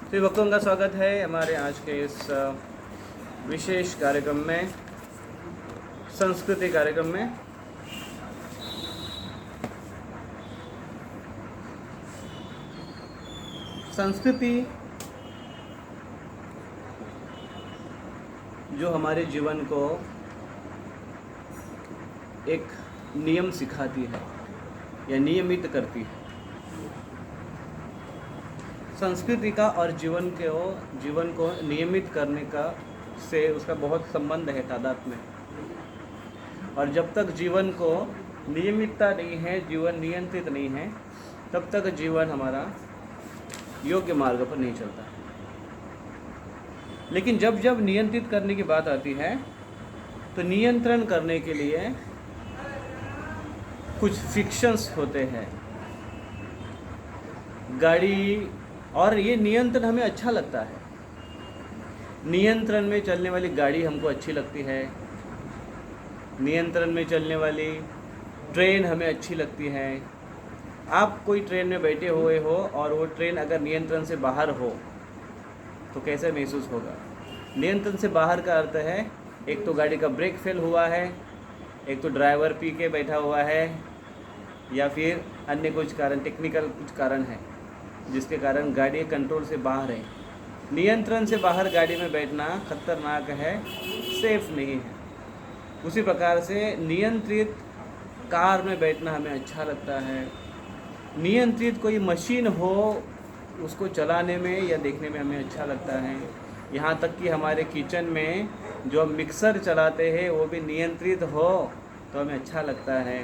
सभी भक्तों का स्वागत है हमारे आज के इस विशेष कार्यक्रम में, संस्कृति कार्यक्रम में। संस्कृति जो हमारे जीवन को एक नियम सिखाती है या नियमित करती है। संस्कृति का और जीवन को नियमित करने का से उसका बहुत संबंध है, तादात्म्य में। और जब तक जीवन को नियमितता नहीं है, जीवन नियंत्रित नहीं है, तब तक जीवन हमारा योग्य मार्ग पर नहीं चलता। लेकिन जब जब नियंत्रित करने की बात आती है तो नियंत्रण करने के लिए कुछ फिक्शंस होते हैं, गाड़ी, और ये नियंत्रण हमें अच्छा लगता है। नियंत्रण में चलने वाली गाड़ी हमको अच्छी लगती है, नियंत्रण में चलने वाली ट्रेन हमें अच्छी लगती है। आप कोई ट्रेन में बैठे हुए हो और वो ट्रेन अगर नियंत्रण से बाहर हो तो कैसे महसूस होगा? नियंत्रण से बाहर का अर्थ है, एक तो गाड़ी का ब्रेक फेल हुआ है, एक तो ड्राइवर पी के बैठा हुआ है, या फिर अन्य कुछ कारण, टेक्निकल कुछ कारण है जिसके कारण गाड़ी कंट्रोल से बाहर है। नियंत्रण से बाहर गाड़ी में बैठना खतरनाक है, सेफ नहीं है। उसी प्रकार से नियंत्रित कार में बैठना हमें अच्छा लगता है। नियंत्रित कोई मशीन हो, उसको चलाने में या देखने में हमें अच्छा लगता है। यहाँ तक कि हमारे किचन में जो मिक्सर चलाते हैं वो भी नियंत्रित हो तो हमें अच्छा लगता है।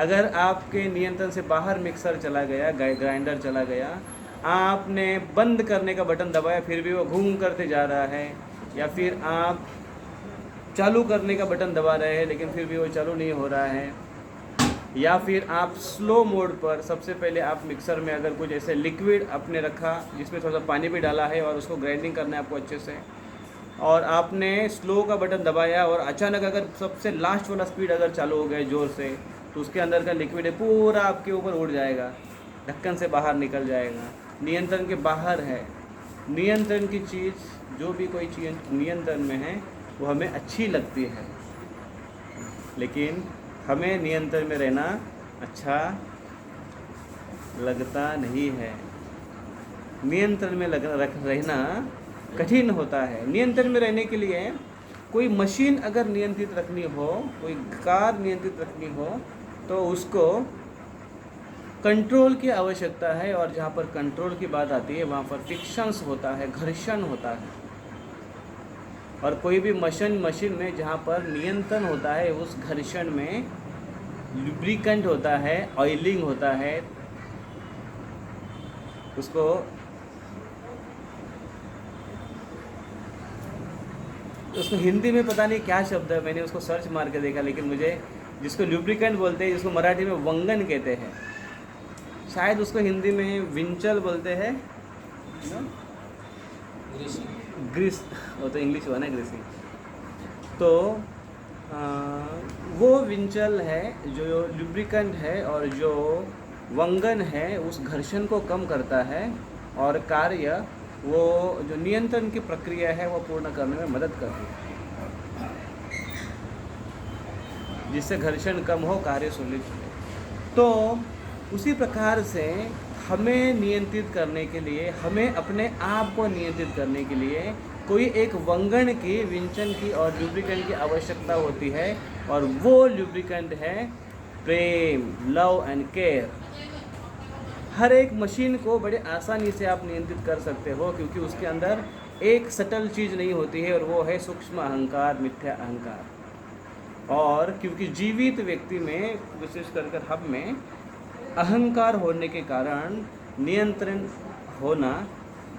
अगर आपके नियंत्रण से बाहर मिक्सर चला गया, ग्राइंडर चला गया, आपने बंद करने का बटन दबाया फिर भी वो घूम करते जा रहा है, या फिर आप चालू करने का बटन दबा रहे हैं लेकिन फिर भी वो चालू नहीं हो रहा है, या फिर आप स्लो मोड पर, सबसे पहले आप मिक्सर में अगर कुछ ऐसे लिक्विड आपने रखा जिसमें थोड़ा सा पानी भी डाला है और उसको ग्राइंडिंग करना है आपको अच्छे से, और आपने स्लो का बटन दबाया और अचानक अगर सबसे लास्ट वाला स्पीड अगर चालू हो गया ज़ोर से, तो उसके अंदर का लिक्विड है पूरा आपके ऊपर उड़ जाएगा, ढक्कन से बाहर निकल जाएगा, नियंत्रण के बाहर है। नियंत्रण की चीज़, जो भी कोई चीज़ नियंत्रण में है वो हमें अच्छी लगती है, लेकिन हमें नियंत्रण में रहना अच्छा लगता नहीं है। नियंत्रण में रहना कठिन होता है। नियंत्रण में रहने के लिए कोई मशीन अगर नियंत्रित रखनी हो, कोई कार नियंत्रित रखनी हो, तो उसको कंट्रोल की आवश्यकता है। और जहाँ पर कंट्रोल की बात आती है वहाँ पर फ्रिक्शंस होता है, घर्षण होता है। और कोई भी मशीन में जहाँ पर नियंत्रण होता है, उस घर्षण में लुब्रिकेंट होता है, ऑयलिंग होता है, उसको हिंदी में पता नहीं क्या शब्द है, मैंने उसको सर्च मार के देखा, लेकिन मुझे, जिसको लुब्रिकेंट बोलते हैं, जिसको मराठी में वंगन कहते हैं, शायद उसको हिंदी में विंचल बोलते हैं, ग्रीस, वो तो इंग्लिश हुआ ना, ग्रीसी। तो वो विंचल है जो लुब्रिकेंट है, और जो वंगन है उस घर्षण को कम करता है, और कार्य वो जो नियंत्रण की प्रक्रिया है वो पूर्ण करने में मदद करती है, जिससे घर्षण कम हो, कार्य सुनिश्चित हो। तो उसी प्रकार से हमें नियंत्रित करने के लिए, हमें अपने आप को नियंत्रित करने के लिए कोई एक वंगन की, विंचन की और लुब्रिकेंट की आवश्यकता होती है, और वो लुब्रिकेंट है प्रेम, लव एंड केयर। हर एक मशीन को बड़े आसानी से आप नियंत्रित कर सकते हो, क्योंकि उसके अंदर एक सटल चीज़ नहीं होती है, और वो है सूक्ष्म अहंकार, मिथ्या अहंकार। और क्योंकि जीवित व्यक्ति में, विशेष कर हम में अहंकार होने के कारण नियंत्रण होना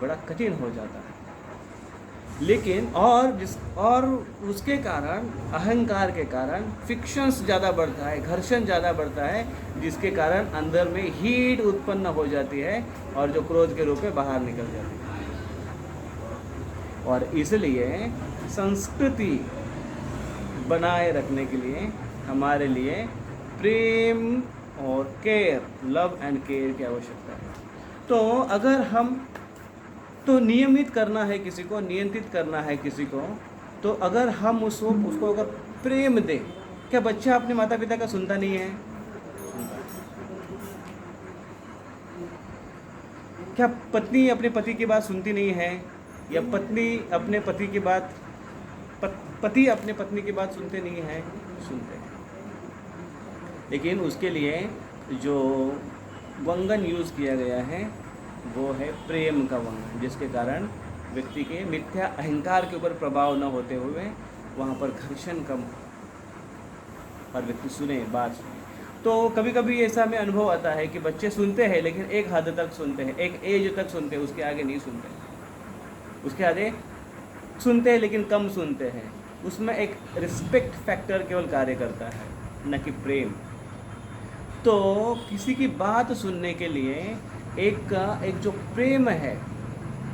बड़ा कठिन हो जाता है। लेकिन और उसके कारण, अहंकार के कारण फ्रिक्शंस ज़्यादा बढ़ता है, घर्षण ज़्यादा बढ़ता है, जिसके कारण अंदर में हीट उत्पन्न हो जाती है और जो क्रोध के रूप में बाहर निकल जाती है। और इसलिए संस्कृति बनाए रखने के लिए हमारे लिए प्रेम और केयर, लव एंड केयर की आवश्यकता है। तो अगर हम तो नियमित करना है किसी को, नियंत्रित करना है किसी को, तो अगर हम उसको अगर प्रेम दें, क्या बच्चा अपने माता पिता का सुनता नहीं है? सुनता है। क्या पत्नी अपने पति की बात सुनती नहीं है? या पत्नी अपने पति की बात पति अपने पत्नी की बात सुनते नहीं हैं? सुनते हैं। लेकिन उसके लिए जो वंगन यूज़ किया गया है वो है प्रेम का वंगन, जिसके कारण व्यक्ति के मिथ्या अहंकार के ऊपर प्रभाव न होते हुए वहाँ पर घर्षण कम हो और व्यक्ति सुने, बात सुने। तो कभी कभी ऐसा हमें अनुभव आता है कि बच्चे सुनते हैं लेकिन एक हद तक सुनते हैं, एक एज तक सुनते हैं, उसके आगे नहीं सुनते। उसके आगे सुनते हैं लेकिन कम सुनते हैं। उसमें एक रिस्पेक्ट फैक्टर केवल कार्य करता है, न कि प्रेम। तो किसी की बात सुनने के लिए एक जो प्रेम है,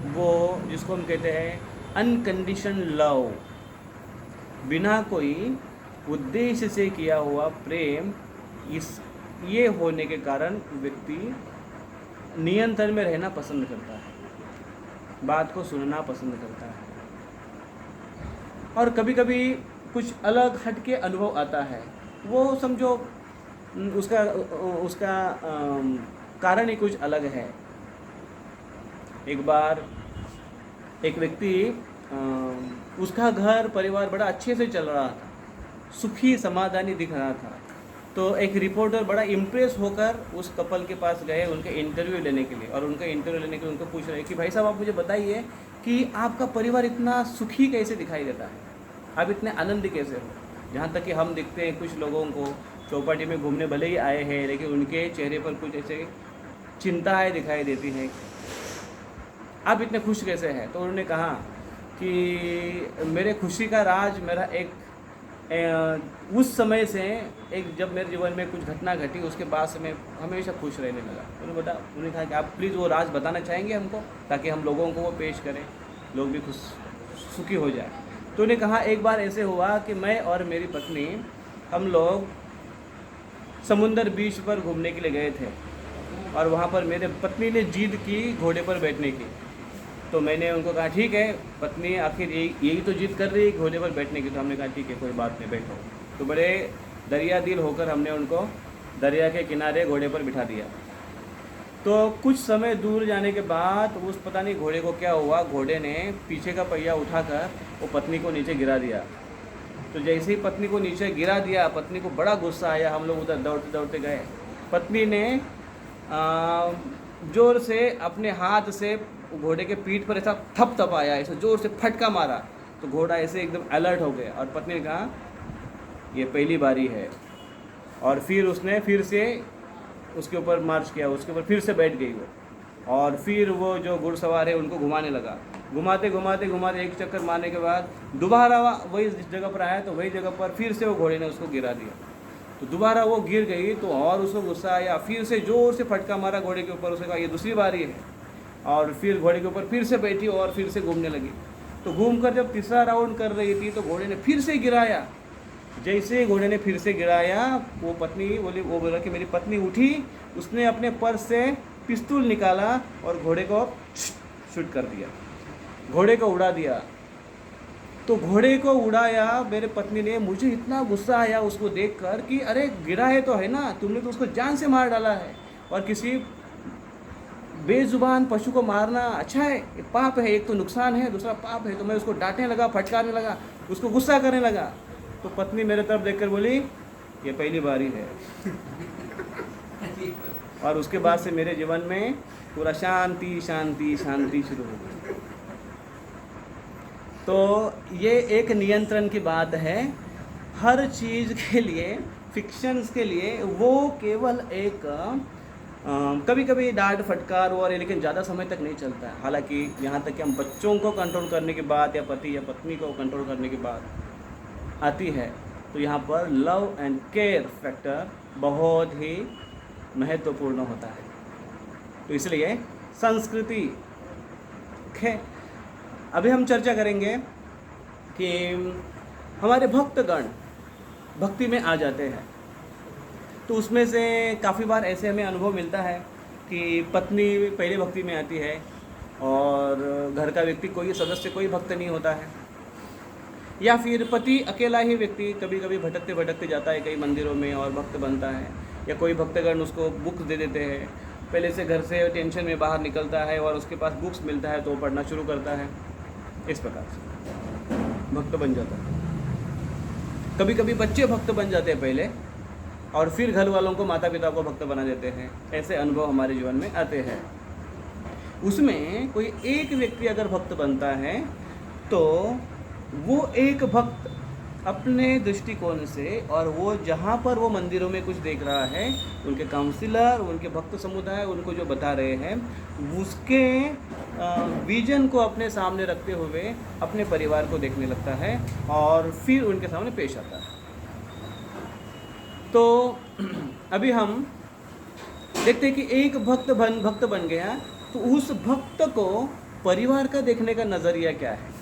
वो जिसको हम कहते हैं अनकंडीशन लव, बिना कोई उद्देश्य से किया हुआ प्रेम, ये होने के कारण व्यक्ति नियंत्रण में रहना पसंद करता है, बात को सुनना पसंद करता है। और कभी कभी कुछ अलग हटके अनुभव आता है, वो समझो उसका कारण ही कुछ अलग है। एक बार एक व्यक्ति, उसका घर परिवार बड़ा अच्छे से चल रहा था, सुखी समाधानी दिख रहा था। तो एक रिपोर्टर बड़ा इम्प्रेस होकर उस कपल के पास गए उनके इंटरव्यू लेने के लिए, और उनका इंटरव्यू लेने के लिए उनको पूछ रहे कि भाई साहब, आप मुझे बताइए कि आपका परिवार इतना सुखी कैसे दिखाई देता है, आप इतने आनंदी कैसे हो। जहाँ तक कि हम देखते हैं कुछ लोगों को चौपाटी में घूमने भले ही आए हैं, लेकिन उनके चेहरे पर कुछ ऐसे चिंताएं दिखाई देती हैं, आप इतने खुश कैसे हैं। तो उन्होंने कहा कि मेरे खुशी का राज मेरा उस समय से जब मेरे जीवन में कुछ घटना घटी, उसके बाद से मैं हमेशा खुश रहने लगा। उन्होंने कहा कि आप प्लीज़ वो राज बताना चाहेंगे हमको, ताकि हम लोगों को वो पेश करें, लोग भी खुश सुखी हो जाए। तो उन्होंने कहा एक बार ऐसे हुआ कि मैं और मेरी पत्नी, हम लोग समुंदर बीच पर घूमने के लिए गए थे, और वहाँ पर मेरे पत्नी ने जिद की घोड़े पर बैठने की। तो मैंने उनको कहा ठीक है, पत्नी आखिर यही तो जिद कर रही है घोड़े पर बैठने की। तो हमने कहा ठीक है, कोई बात नहीं, बैठो। तो बड़े दरिया दिल होकर हमने उनको दरिया के किनारे घोड़े पर बिठा दिया। तो कुछ समय दूर जाने के बाद उस पता नहीं घोड़े को क्या हुआ, घोड़े ने पीछे का पहिया उठाकर वो पत्नी को नीचे गिरा दिया। तो जैसे ही पत्नी को नीचे गिरा दिया, पत्नी को बड़ा गुस्सा आया। हम लोग उधर दौड़ते दौड़ते गए। पत्नी ने ज़ोर से अपने हाथ से घोड़े के पीठ पर ऐसा थपथपाया, ऐसा ज़ोर से फटका मारा। तो घोड़ा ऐसे एकदम अलर्ट हो गया, और पत्नी ने कहा ये पहली बारी है। और फिर उसने फिर से उसके ऊपर मार्च किया, उसके ऊपर फिर से बैठ गई वो। और फिर वो जो घुड़सवार है उनको घुमाने लगा। घुमाते घुमाते घुमाते एक चक्कर मारने के बाद दोबारा वही जगह पर आया, तो वही जगह पर फिर से वो घोड़े ने उसको गिरा दिया। तो दोबारा वो गिर गई, तो और उसको गुस्सा आया, फिर से ज़ोर से फटका मारा घोड़े के ऊपर। उसने कहा ये दूसरी बारी है। और फिर घोड़े के ऊपर फिर से बैठी और फिर से घूमने लगी। तो घूमकर जब तीसरा राउंड कर रही थी, तो घोड़े ने फिर से गिराया। जैसे घोड़े ने फिर से गिराया, वो बोला कि मेरी पत्नी उठी, उसने अपने पर्स से पिस्तौल निकाला और घोड़े को शूट कर दिया, घोड़े को उड़ा दिया। तो घोड़े को उड़ाया मेरे पत्नी ने। मुझे इतना गुस्सा आया उसको देखकर कि अरे गिरा है तो है ना, तुमने तो उसको जान से मार डाला है। और किसी बेजुबान पशु को मारना अच्छा है? ये पाप है। एक तो नुकसान है, दूसरा पाप है। तो मैं उसको डांटने लगा, फटकारने लगा, उसको गुस्सा करने लगा। तो पत्नी मेरे तरफ देखकर बोली ये पहली बारी है। और उसके बाद से मेरे जीवन में पूरा शांति शांति शांति शुरू हो गई। तो ये एक नियंत्रण की बात है। हर चीज़ के लिए, फिक्शंस के लिए वो केवल एक कभी कभी डांट फटकार और, लेकिन ज़्यादा समय तक नहीं चलता है। हालांकि यहाँ तक कि हम बच्चों को कंट्रोल करने की बात, या पति या पत्नी को कंट्रोल करने की बात आती है, तो यहाँ पर लव एंड केयर फैक्टर बहुत ही महत्वपूर्ण होता है। तो इसलिए संस्कृति है। अभी हम चर्चा करेंगे कि हमारे भक्तगण भक्ति में आ जाते हैं, तो उसमें से काफ़ी बार ऐसे हमें अनुभव मिलता है कि पत्नी पहले भक्ति में आती है, और घर का व्यक्ति कोई सदस्य कोई भक्त नहीं होता है, या फिर पति अकेला ही व्यक्ति कभी कभी भटकते भटकते जाता है कई मंदिरों में और भक्त बनता है, या कोई भक्तगण उसको बुक्स दे देते हैं, पहले से घर से टेंशन में बाहर निकलता है और उसके पास बुक्स मिलता है तो वो पढ़ना शुरू करता है, इस प्रकार से भक्त बन जाता है। कभी कभी बच्चे भक्त बन जाते हैं पहले और फिर घर वालों को माता पिता को भक्त बना देते हैं, ऐसे अनुभव हमारे जीवन में आते हैं। उसमें कोई एक व्यक्ति अगर भक्त बनता है तो वो एक भक्त अपने दृष्टिकोण से, और वो जहाँ पर वो मंदिरों में कुछ देख रहा है, उनके काउंसिलर, उनके भक्त समुदाय उनको जो बता रहे हैं, उसके विजन को अपने सामने रखते हुए अपने परिवार को देखने लगता है और फिर उनके सामने पेश आता है। तो अभी हम देखते हैं कि एक भक्त बन गया तो उस भक्त को परिवार का देखने का नज़रिया क्या है।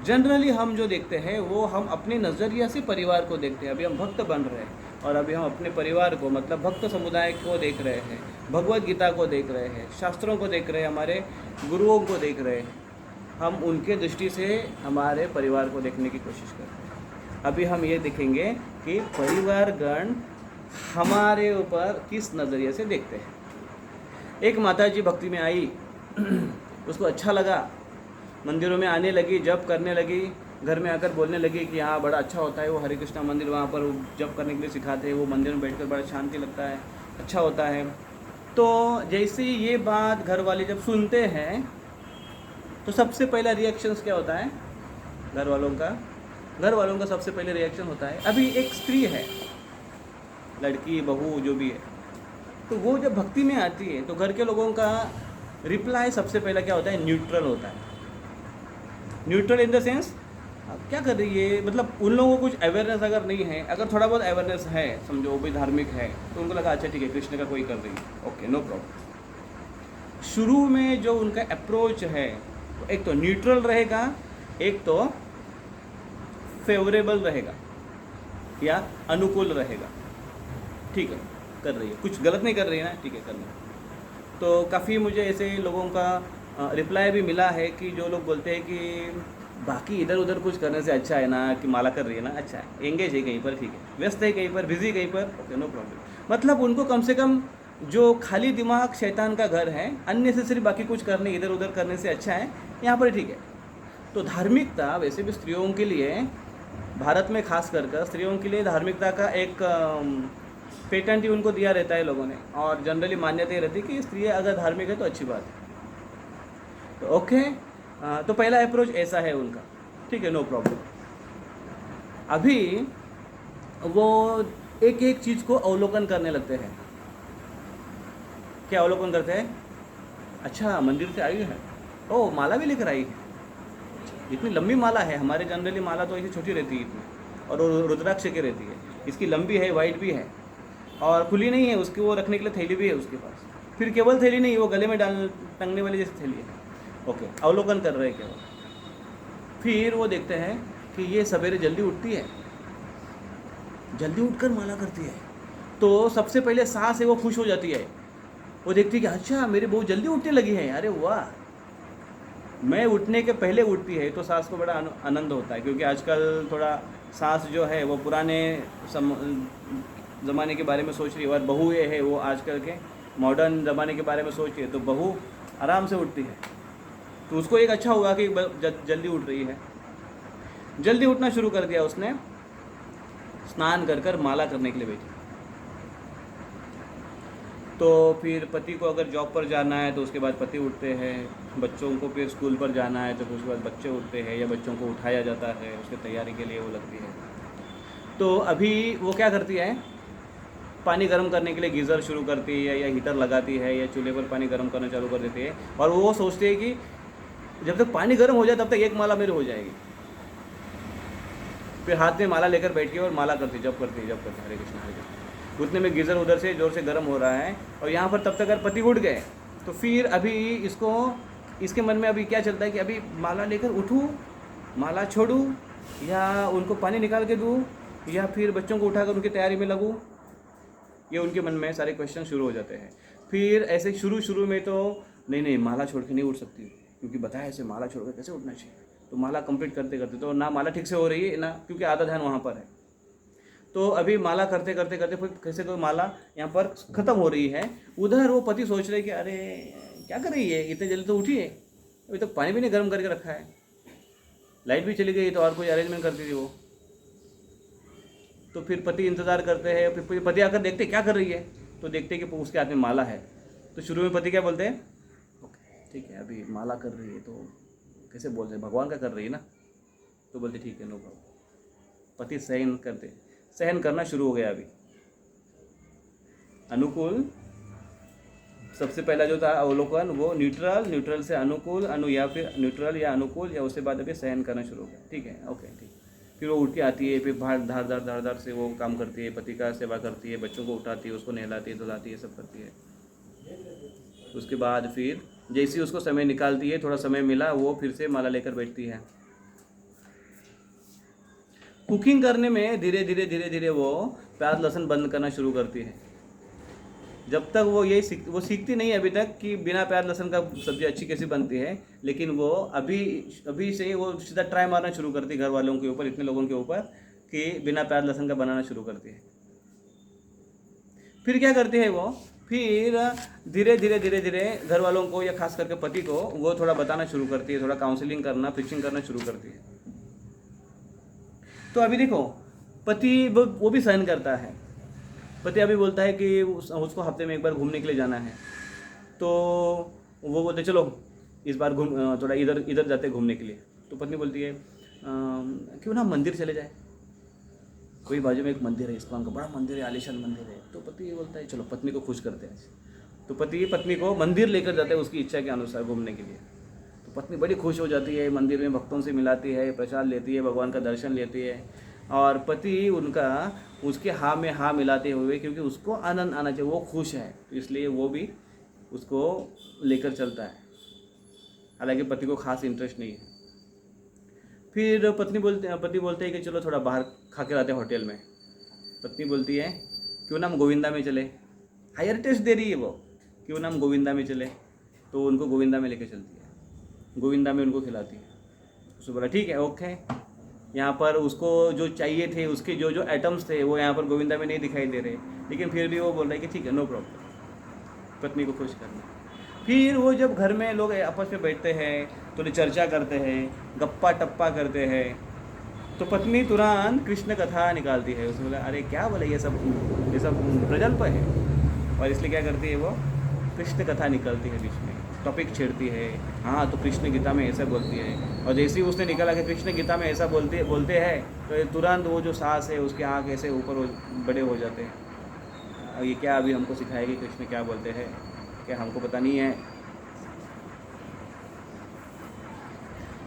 जनरली हम जो देखते हैं वो हम अपने नज़रिया से परिवार को देखते हैं। अभी हम भक्त बन रहे हैं और अभी हम अपने परिवार को, मतलब भक्त समुदाय को देख रहे हैं, भगवत गीता को देख रहे हैं, शास्त्रों को देख रहे हैं, हमारे गुरुओं को देख रहे हैं। हम उनके दृष्टि से हमारे परिवार को देखने की कोशिश करते हैं। अभी हम ये देखेंगे कि परिवारगण हमारे ऊपर किस नज़रिए से देखते हैं। एक माता जी भक्ति में आई, उसको अच्छा लगा, मंदिरों में आने लगी, जप करने लगी, घर में आकर बोलने लगी कि हाँ बड़ा अच्छा होता है वो हरे कृष्णा मंदिर, वहाँ पर जप करने के लिए सिखाते हैं, वो मंदिर में बैठकर बड़ा शांति लगता है, अच्छा होता है। तो जैसे ये बात घर वाले जब सुनते हैं तो सबसे पहला रिएक्शंस क्या होता है घर वालों का सबसे पहले रिएक्शन होता है, अभी एक स्त्री है, लड़की बहू जो भी है, तो वो जब भक्ति में आती है तो घर के लोगों का रिप्लाई सबसे पहला क्या होता है, न्यूट्रल होता है। न्यूट्रल इन द सेंस क्या कर रही है, मतलब उन लोगों को कुछ अवेयरनेस अगर नहीं है, अगर थोड़ा बहुत अवेयरनेस है, समझो वो भी धार्मिक है, तो उनको लगा अच्छा ठीक है कृष्ण का कोई कर रही है, ओके नो प्रॉब्लम। शुरू में जो उनका अप्रोच है एक तो न्यूट्रल रहेगा, एक तो फेवरेबल रहेगा या अनुकूल रहेगा। ठीक है कर रही है, कुछ गलत नहीं कर रही है ना, ठीक है करना। तो काफ़ी मुझे ऐसे लोगों का रिप्लाई भी मिला है कि जो लोग बोलते हैं कि बाकी इधर उधर कुछ करने से अच्छा है ना कि माला कर रही है ना, अच्छा है, एंगेज है कहीं पर, ठीक है, व्यस्त है कहीं पर, बिजी कहीं पर, ओके नो प्रॉब्लम। मतलब उनको कम से कम जो खाली दिमाग शैतान का घर है, अननेसेसरी बाकी कुछ करने इधर उधर करने से अच्छा है यहाँ पर, ठीक है। तो धार्मिकता वैसे भी स्त्रियों के लिए, भारत में खास कर स्त्रियों के लिए धार्मिकता का एक पेटेंट ही उनको दिया रहता है लोगों ने, और जनरली मान्यता ये रहती है कि स्त्री अगर धार्मिक है तो अच्छी बात है। तो ओके, तो पहला अप्रोच ऐसा है उनका, ठीक है नो प्रॉब्लम। अभी वो एक एक चीज़ को अवलोकन करने लगते हैं। क्या अवलोकन करते हैं, अच्छा मंदिर से आई है, ओ माला भी लेकर आई है, इतनी लंबी माला है, हमारे जनरली माला तो ऐसी छोटी रहती है इतनी, और वो रुद्राक्ष की रहती है, इसकी लंबी है, वाइट भी है और खुली नहीं है, उसकी वो रखने के लिए थैली भी है उसके पास, फिर केवल थैली नहीं, वो गले में टंगने वाली जैसी थैली है। ओके, अवलोकन कर रहे हैं केवल। फिर वो देखते हैं कि ये सवेरे जल्दी उठती है, जल्दी उठकर माला करती है, तो सबसे पहले सास है वो खुश हो जाती है, वो देखती है कि अच्छा मेरी बहू जल्दी उठने लगी है, अरे वाह, मैं उठने के पहले उठती है, तो सास को बड़ा आनंद होता है, क्योंकि आजकल थोड़ा सास जो है वो पुराने ज़माने के बारे में सोच रही है, और बहू ये है वो आजकल के मॉडर्न ज़माने के बारे में सोच रही है, तो बहू आराम से उठती है, तो उसको एक अच्छा हुआ कि जल्दी उठ रही है। जल्दी उठना शुरू कर दिया उसने, स्नान कर माला करने के लिए बैठी। तो फिर पति को अगर जॉब पर जाना है तो उसके बाद पति उठते हैं, बच्चों को फिर स्कूल पर जाना है तो फिर उसके बाद बच्चे उठते हैं, या बच्चों को उठाया जाता है, उसकी तैयारी के लिए वो लगती है। तो अभी वो क्या करती है, पानी गर्म करने के लिए गीज़र शुरू करती है, या हीटर लगाती है, या चूल्हे पर पानी गर्म करना चालू कर देती है, और वो सोचती है कि जब तक पानी गर्म हो जाए तब तक एक माला मेरी हो जाएगी। फिर हाथ में माला लेकर बैठी और माला करती, जब करती हरे कृष्ण हरे कृष्ण। उतने में गीज़र उधर से ज़ोर से गर्म हो रहा है, और यहाँ पर तब तक अगर पति उठ गए तो फिर अभी इसके मन में अभी क्या चलता है कि अभी माला लेकर उठूँ, माला छोड़ूँ, या उनको पानी निकाल के दूँ, या फिर बच्चों को उठाकर उनकी तैयारी में लगूँ। ये उनके मन में सारे क्वेश्चन शुरू हो जाते हैं। फिर ऐसे शुरू में तो नहीं नहीं माला छोड़ के नहीं उठ सकती, क्योंकि बताया ऐसे माला छोड़ के कैसे उठना चाहिए। तो माला कंप्लीट करते करते तो ना माला ठीक से हो रही है ना, क्योंकि आधा ध्यान वहाँ पर है। तो अभी माला करते करते करते फिर कैसे कोई माला यहाँ पर ख़त्म हो रही है, उधर वो पति सोच रहे कि अरे क्या कर रही है, इतने जल्दी तो उठी है, अभी तक पानी भी नहीं गर्म करके रखा है, लाइट भी चली गई तो और कोई अरेंजमेंट करती थी वो। तो फिर पति इंतज़ार करते हैं, फिर पति आकर देखते क्या कर रही है, तो देखते कि उसके हाथ में माला है। तो शुरू में पति क्या बोलते हैं, ओके ठीक है अभी माला कर रही है तो कैसे बोलते हैं, भगवान का कर रही है ना, तो बोलते ठीक है नो प्रॉब्लम। पति सहन करना शुरू हो गया। अभी अनुकूल सबसे पहला जो था अवलोकन, वो न्यूट्रल से अनुकूल, या फिर न्यूट्रल या अनुकूल, या उसके बाद अभी सहन करना शुरू हो गया। ठीक है ओके ठीक। फिर वो उठ के आती है, फिर बाहर धार से वो काम करती है, पति का सेवा करती है, बच्चों को उठाती है, उसको नहलाती है, धुलाती है, सब करती है। उसके बाद फिर जैसे ही उसको समय निकालती है, थोड़ा समय मिला, वो फिर से माला लेकर बैठती है। कुकिंग करने में धीरे धीरे वो प्याज लहसुन बंद करना शुरू करती है। जब तक वो वो सीखती नहीं अभी तक कि बिना प्याज लहसुन का सब्जी अच्छी कैसी बनती है, लेकिन वो अभी से ही वो सीधा ट्राई मारना शुरू करती है घर वालों के ऊपर, इतने लोगों के ऊपर, कि बिना प्याज लहसुन का बनाना शुरू करती है। फिर क्या करती है वो, फिर धीरे धीरे घर वालों को या खास करके पति को वो थोड़ा बताना शुरू करती है, थोड़ा काउंसलिंग करना, प्रीचिंग करना शुरू करती है। तो अभी देखो पति वो भी सहन करता है। पति अभी बोलता है कि उसको हफ्ते में एक बार घूमने के लिए जाना है, तो वो बोलते चलो इस बार थोड़ा इधर जाते हैं घूमने के लिए। तो पत्नी बोलती है क्यों ना मंदिर चले जाए, कोई बाजू में एक मंदिर है, इस्कॉन का बड़ा मंदिर है, आलीशान मंदिर है। तो पति ये बोलता है चलो पत्नी को खुश करते हैं। तो पति पत्नी को मंदिर लेकर जाते हैं उसकी इच्छा के अनुसार घूमने के लिए। तो पत्नी बड़ी खुश हो जाती है, मंदिर में भक्तों से मिलाती है, प्रसाद लेती है, भगवान का दर्शन लेती है, और पति उसके हाँ में हाँ मिलाते हुए, क्योंकि उसको आनंद आना चाहिए, वो खुश है, तो इसलिए वो भी उसको लेकर चलता है। हालांकि पति को खास इंटरेस्ट नहीं है। फिर पति बोलते हैं कि चलो थोड़ा बाहर खा के लाते हैं होटल में। पत्नी बोलती है क्यों ना हम गोविंदा में चले, हायर टेस्ट दे रही है वो, क्यों ना हम गोविंदा में चले। तो उनको गोविंदा में लेके चलती है, गोविंदा में उनको खिलाती है। उसने बोला ठीक है ओके। यहाँ पर उसको जो चाहिए थे, उसके जो आइटम्स थे वो यहाँ पर गोविंदा में नहीं दिखाई दे रहे, लेकिन फिर भी वो बोल रहा है कि ठीक है नो प्रॉब्लम, पत्नी को खुश करना। फिर वो जब घर में लोग आपस में बैठते हैं, थोड़ी चर्चा करते हैं, गप्पा टप्पा करते हैं, तो पत्नी तुरंत कृष्ण कथा निकालती है। उसने बोला अरे क्या बोले ये सब प्रजल्प है, और इसलिए क्या करती है वो कृष्ण कथा निकालती है, बीच में टॉपिक छेड़ती है। हाँ तो कृष्ण गीता में ऐसा बोलती है, और जैसे ही उसने निकाला कि कृष्ण गीता में ऐसा बोलते हैं, तो तुरंत वो जो सास है उसके आँख ऐसे ऊपर बड़े हो जाते हैं। ये क्या अभी हमको सिखाएगी कृष्ण क्या बोलते हैं, क्या हमको पता नहीं है।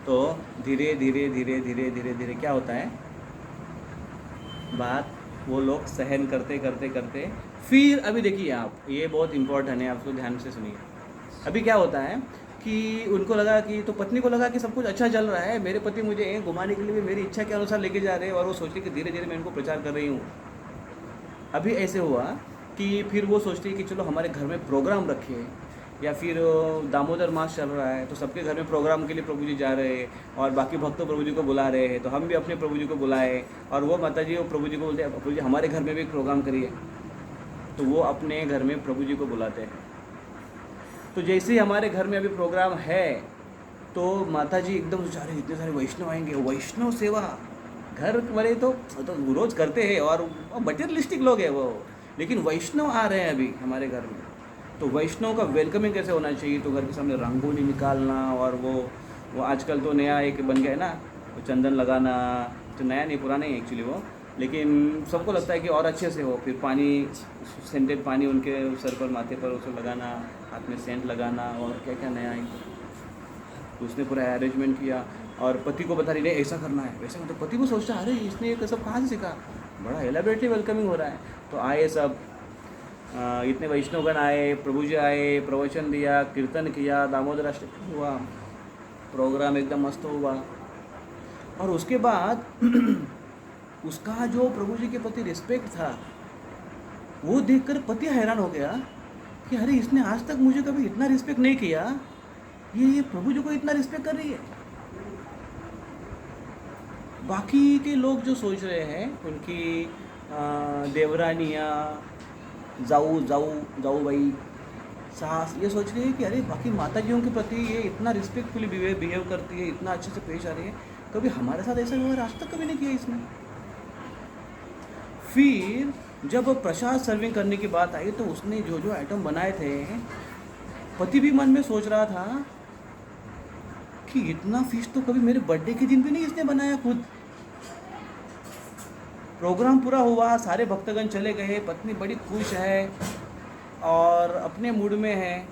तो धीरे धीरे क्या होता है, बात वो लोग सहन करते फिर अभी देखिए आप, ये बहुत इंपॉर्टेंट है, आपको ध्यान से सुनिए। अभी क्या होता है कि उनको लगा कि, तो पत्नी को लगा कि सब कुछ अच्छा चल रहा है, मेरे पति मुझे घुमाने के लिए मेरी इच्छा के अनुसार लेके जा रहे हैं, और वो सोचती कि धीरे धीरे मैं इनको प्रचार कर रही हूँ। अभी ऐसे हुआ कि फिर वो सोचती है कि चलो हमारे घर में प्रोग्राम रखे, या फिर दामोदर मास चल रहा है तो सबके घर में प्रोग्राम के लिए प्रभु जी जा रहे हैं, और बाकी भक्त प्रभु जी को बुला रहे हैं, तो हम भी अपने प्रभु जी को बुलाए। और वो माता जी वो प्रभु जी को बोलते हैं प्रभु जी हमारे घर में भी प्रोग्राम करिए, तो वो अपने घर में प्रभु जी को बुलाते हैं। तो जैसे ही हमारे घर में अभी प्रोग्राम है, तो माता जी एकदम सोच रहे इतने सारे वैष्णव आएंगे, वैष्णव सेवा घर वाले तो रोज़ करते हैं, और मटेरियलिस्टिक लोग हैं वो, लेकिन वैष्णव आ रहे हैं अभी हमारे घर में, तो वैष्णव का वेलकमिंग कैसे होना चाहिए। तो घर के सामने रंगोली निकालना, और वो आजकल तो नया एक बन गया है ना, वो चंदन लगाना, तो नया नहीं पुराना ही एक्चुअली वो, लेकिन सबको लगता है कि और अच्छे से हो। फिर पानी, सेंटेड पानी उनके सर पर माथे पर उसको लगाना, हाथ में सेंट लगाना, और क्या क्या नया है। तो उसने पूरा अरेंजमेंट किया, और पति को बता रही नहीं ऐसा करना है वैसा, मतलब पति को सोचता अरे इसने ये सब कहाँ से सीखा, बड़ा एलाबरेटली वेलकमिंग हो रहा है। तो आए सब, इतने वैष्णवगण आए, प्रभु जी आए, प्रवचन दिया, कीर्तन किया, दामोदर अष्टकम हुआ, प्रोग्राम एकदम मस्त हुआ। और उसके बाद उसका जो प्रभु जी के प्रति रिस्पेक्ट था वो देखकर पति हैरान हो गया कि अरे इसने आज तक मुझे कभी इतना रिस्पेक्ट नहीं किया, ये प्रभु जी को इतना रिस्पेक्ट कर रही है। बाकी के लोग जो सोच रहे हैं उनकी देवरानियाँ, जाऊ जाऊ जाऊ भाई, सास, ये सोच रही है कि अरे बाकी माताजियों के प्रति ये इतना रिस्पेक्टफुली बिहेव करती है, इतना अच्छे से पेश आ रही है, कभी हमारे साथ ऐसा व्यवहार आज तक कभी नहीं किया इसने। फिर जब प्रसाद सर्विंग करने की बात आई तो उसने जो जो आइटम बनाए थे, पति भी मन में सोच रहा था कि इतना फिश तो कभी मेरे बर्थडे के दिन भी नहीं इसने बनाया खुद। प्रोग्राम पूरा हुआ, सारे भक्तगण चले गए, पत्नी बड़ी खुश है और अपने मूड में है।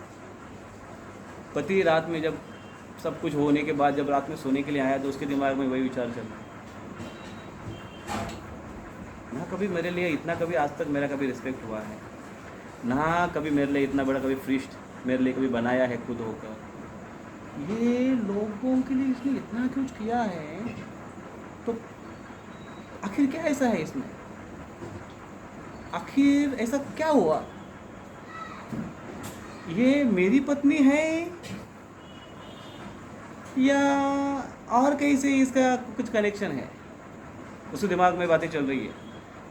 पति रात में जब सब कुछ होने के बाद जब रात में सोने के लिए आया तो उसके दिमाग में वही विचार चल रहा, ना कभी मेरे लिए इतना, कभी आज तक मेरा कभी रिस्पेक्ट हुआ है, ना कभी मेरे लिए इतना बड़ा कभी फीस्ट मेरे लिए कभी बनाया है खुद होकर, ये लोगों के लिए इसने इतना कुछ किया है, तो आखिर क्या ऐसा है इसमें, आखिर ऐसा क्या हुआ, ये मेरी पत्नी है या और कहीं से इसका कुछ कनेक्शन है। उसके दिमाग में बातें चल रही है,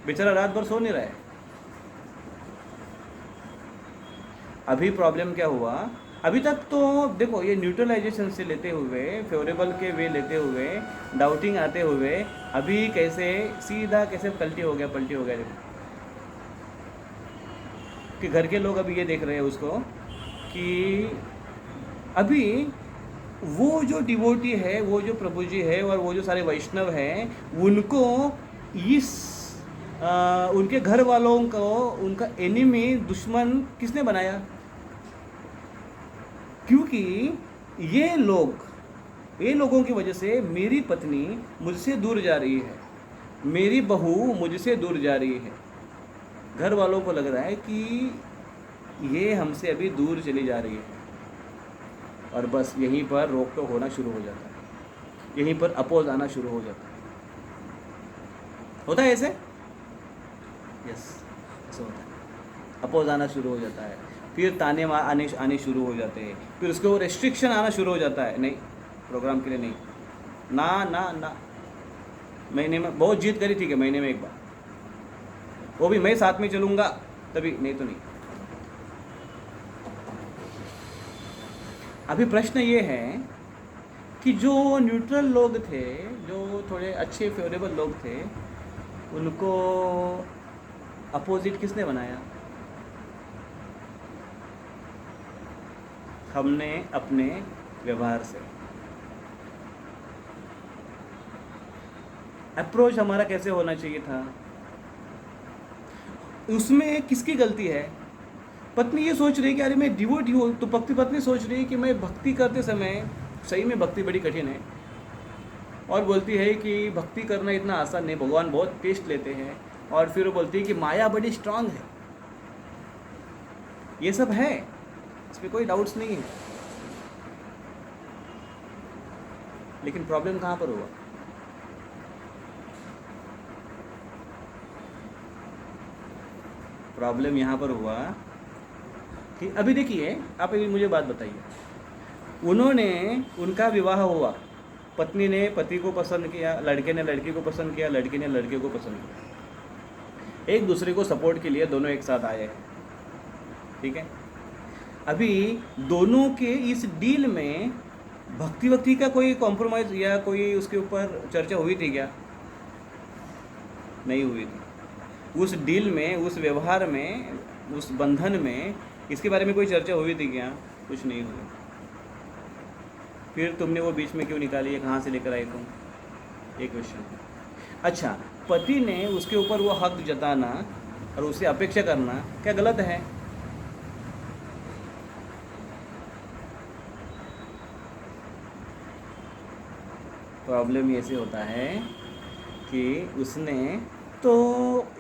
बेचारा रात भर सो नहीं रहा है। अभी प्रॉब्लम क्या हुआ, अभी तक तो देखो ये न्यूट्रलाइजेशन से लेते हुए, फेवरेबल के वे लेते हुए, डाउटिंग आते हुए, अभी कैसे सीधा कैसे पलटी हो गया देखो कि घर के लोग अभी ये देख रहे हैं उसको कि अभी वो जो डिवोटी है, वो जो प्रभु जी है और वो जो सारे वैष्णव हैं, उनको इस उनके घर वालों को उनका एनिमी, दुश्मन किसने बनाया, क्योंकि ये लोगों की वजह से मेरी पत्नी मुझसे दूर जा रही है, मेरी बहू मुझसे दूर जा रही है। घर वालों को लग रहा है कि ये हमसे अभी दूर चली जा रही है, और बस यहीं पर रोक टोक होना शुरू हो जाता है, यहीं पर अपोज आना शुरू हो जाता है। होता है ऐसे? यस, ऐसा होता है। अपोज आना शुरू हो जाता है, फिर ताने आने शुरू हो जाते हैं, फिर उसके वो रेस्ट्रिक्शन आना शुरू हो जाता है, नहीं प्रोग्राम के लिए नहीं, ना ना ना, महीने में बहुत जीत करी, ठीक है महीने में एक बार, वो भी मैं साथ में चलूँगा तभी, नहीं तो नहीं। अभी प्रश्न ये है कि जो न्यूट्रल लोग थे, जो थोड़े अच्छे फेवरेबल लोग थे, उनको अपोजिट किसने बनाया? हमने अपने व्यवहार से। अप्रोच हमारा कैसे होना चाहिए था, उसमें किसकी गलती है? पत्नी ये सोच रही है कि अरे मैं डिवोटी हूँ, तो पत्नी सोच रही है कि मैं भक्ति करते समय, सही में भक्ति बड़ी कठिन है, और बोलती है कि भक्ति करना इतना आसान नहीं, भगवान बहुत टेस्ट लेते हैं, और फिर वो बोलती है कि माया बड़ी स्ट्रांग है। ये सब है, इसमें कोई डाउट्स नहीं है, लेकिन प्रॉब्लम कहाँ पर हुआ? प्रॉब्लम यहाँ पर हुआ कि अभी देखिए, आप अभी मुझे बात बताइए, उनका विवाह हुआ, पत्नी ने पति को पसंद किया, लड़के ने लड़की को पसंद किया, लड़की ने लड़के को पसंद किया, एक दूसरे को सपोर्ट के लिए दोनों एक साथ आए हैं, ठीक है। अभी दोनों के इस डील में भक्ति का कोई कॉम्प्रोमाइज़ या कोई उसके ऊपर चर्चा हुई थी क्या? नहीं हुई थी। उस डील में, उस व्यवहार में, उस बंधन में इसके बारे में कोई चर्चा हुई थी क्या? कुछ नहीं हुई। फिर तुमने वो बीच में क्यों निकाली है, कहाँ से लेकर आई तुम? एक क्वेश्चन। अच्छा, पति ने उसके ऊपर वो हक जताना और उससे अपेक्षा करना क्या गलत है? प्रॉब्लम ऐसे होता है कि उसने तो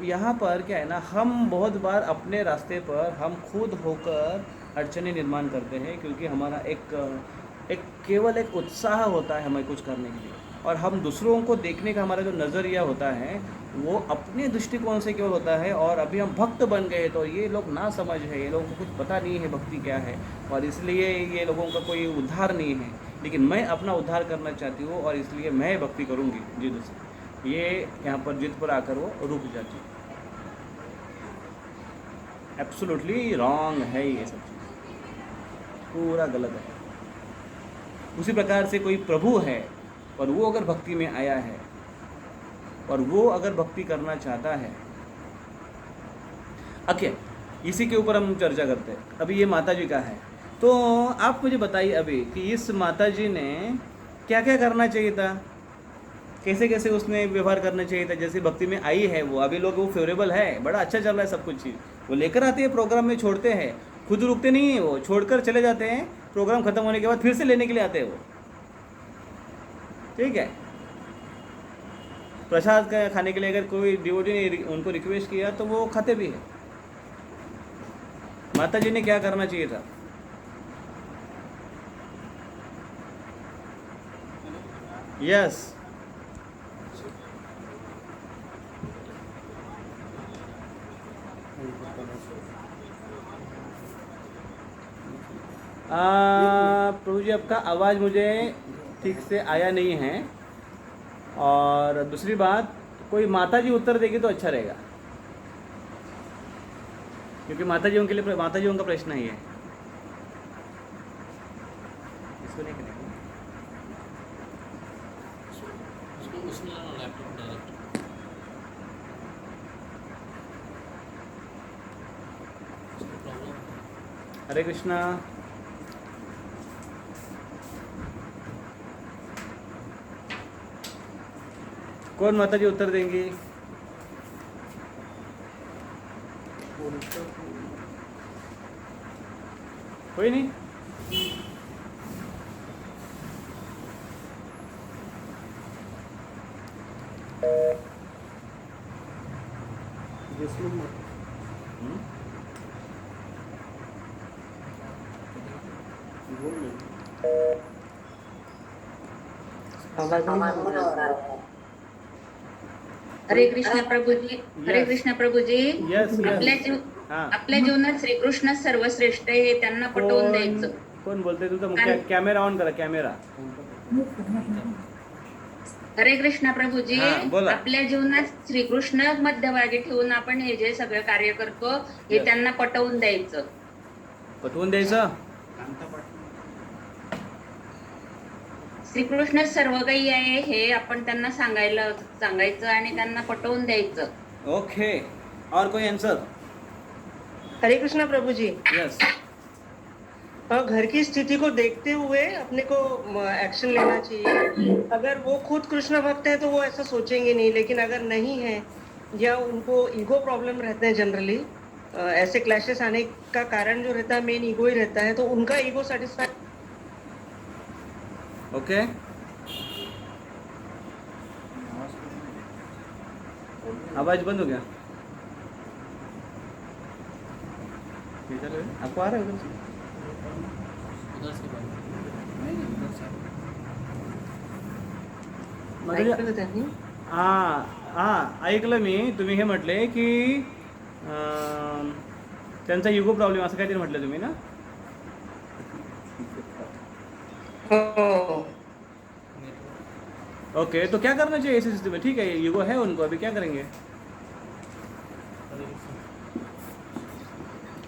यहाँ पर क्या है ना, हम बहुत बार अपने रास्ते पर हम खुद होकर अड़चने निर्माण करते हैं, क्योंकि हमारा एक केवल एक उत्साह होता है हमें कुछ करने के लिए, और हम दूसरों को देखने का हमारा जो नज़रिया होता है वो अपने दृष्टिकोण से केवल होता है। और अभी हम भक्त बन गए तो ये लोग ना समझ है, ये लोगों को कुछ पता नहीं है भक्ति क्या है, और इसलिए ये लोगों का कोई उद्धार नहीं है। लेकिन मैं अपना उद्धार करना चाहती हूँ और इसलिए मैं भक्ति करूँगी जिद से। ये यहाँ पर जिद पर आकर वो रुक जाती है। एब्सोल्युटली रॉन्ग है ये सब चीज़, पूरा गलत है। उसी प्रकार से कोई प्रभु है और वो अगर भक्ति में आया है और वो अगर भक्ति करना चाहता है, ओके, इसी के ऊपर हम चर्चा करते हैं। अभी ये माता जी का है, तो आप मुझे बताइए अभी कि इस माता जी ने क्या क्या करना चाहिए था, कैसे कैसे उसने व्यवहार करना चाहिए था। जैसे भक्ति में आई है वो, अभी लोग वो फेवरेबल है, बड़ा अच्छा चल रहा है सब कुछ चीज़, वो लेकर आते हैं प्रोग्राम में, छोड़ते हैं, खुद रुकते नहीं है, वो छोड़कर चले जाते हैं, प्रोग्राम खत्म होने के बाद फिर से लेने के लिए आते हैं वो। ठीक है, प्रसाद खाने के लिए अगर कोई डिवोटी ने उनको रिक्वेस्ट किया तो वो खाते भी है। माता जी ने क्या करना चाहिए था? यस, प्रभु जी आपका आवाज़ मुझे ठीक से आया नहीं है, और दूसरी बात, कोई माता जी उत्तर देगी तो अच्छा रहेगा, क्योंकि माता जी के लिए, माता जी का प्रश्न ही है। इसको नहीं करेंगे। हरे कृष्णा। कौन माता जी उत्तर देंगी? कोई नहीं? हरे कृष्ण प्रभू जी, हरे कृष्ण प्रभू जी। Yes yes. आपल्या जीवनात श्रीकृष्ण सर्वश्रेष्ठ आहे, त्यांना पटवून द्यायचं। कोण बोलते? तुमचा कॅमेरा ऑन करा, कॅमेरा। हरे कृष्ण प्रभू जी। बोला। आपल्या जीवनात श्रीकृष्ण मध्यभागी ठेवून आपण हे जे सगळं कार्य करतो हे त्यांना पटवून द्यायचं। पटवून द्यायचं? श्रीकृष्ण सर्व काही आहे हे आपण त्यांना सांगायचं आणि त्यांना पटवून द्यायचं। ओके, और कोई आंसर? हरे कृष्णा प्रभु जी। यस। घर की स्थिति को देखते हुए अपने को एक्शन लेना चाहिए। अगर वो खुद कृष्ण भक्त है तो वो ऐसा सोचेंगे नहीं, लेकिन अगर नहीं है या उनको ईगो प्रॉब्लम रहते हैं जनरली, ऐसे क्लैशेस आने का कारण जो रहता है मेन ईगो ही रहता है, तो उनका ईगो सेटिस्फाई। ओके, आवाज बंद हो गया? आपको आ रहा है उधर से? ऐकलं मी, तुम्ही हे म्हटले की त्यांचा युगो प्रॉब्लेम असं काहीतरी म्हटलं तुम्ही ना? ओके, तो क्या करना चाहिए ऐसी स्थिति में? ठीक है, युगो है उनको, अभी क्या करेंगे?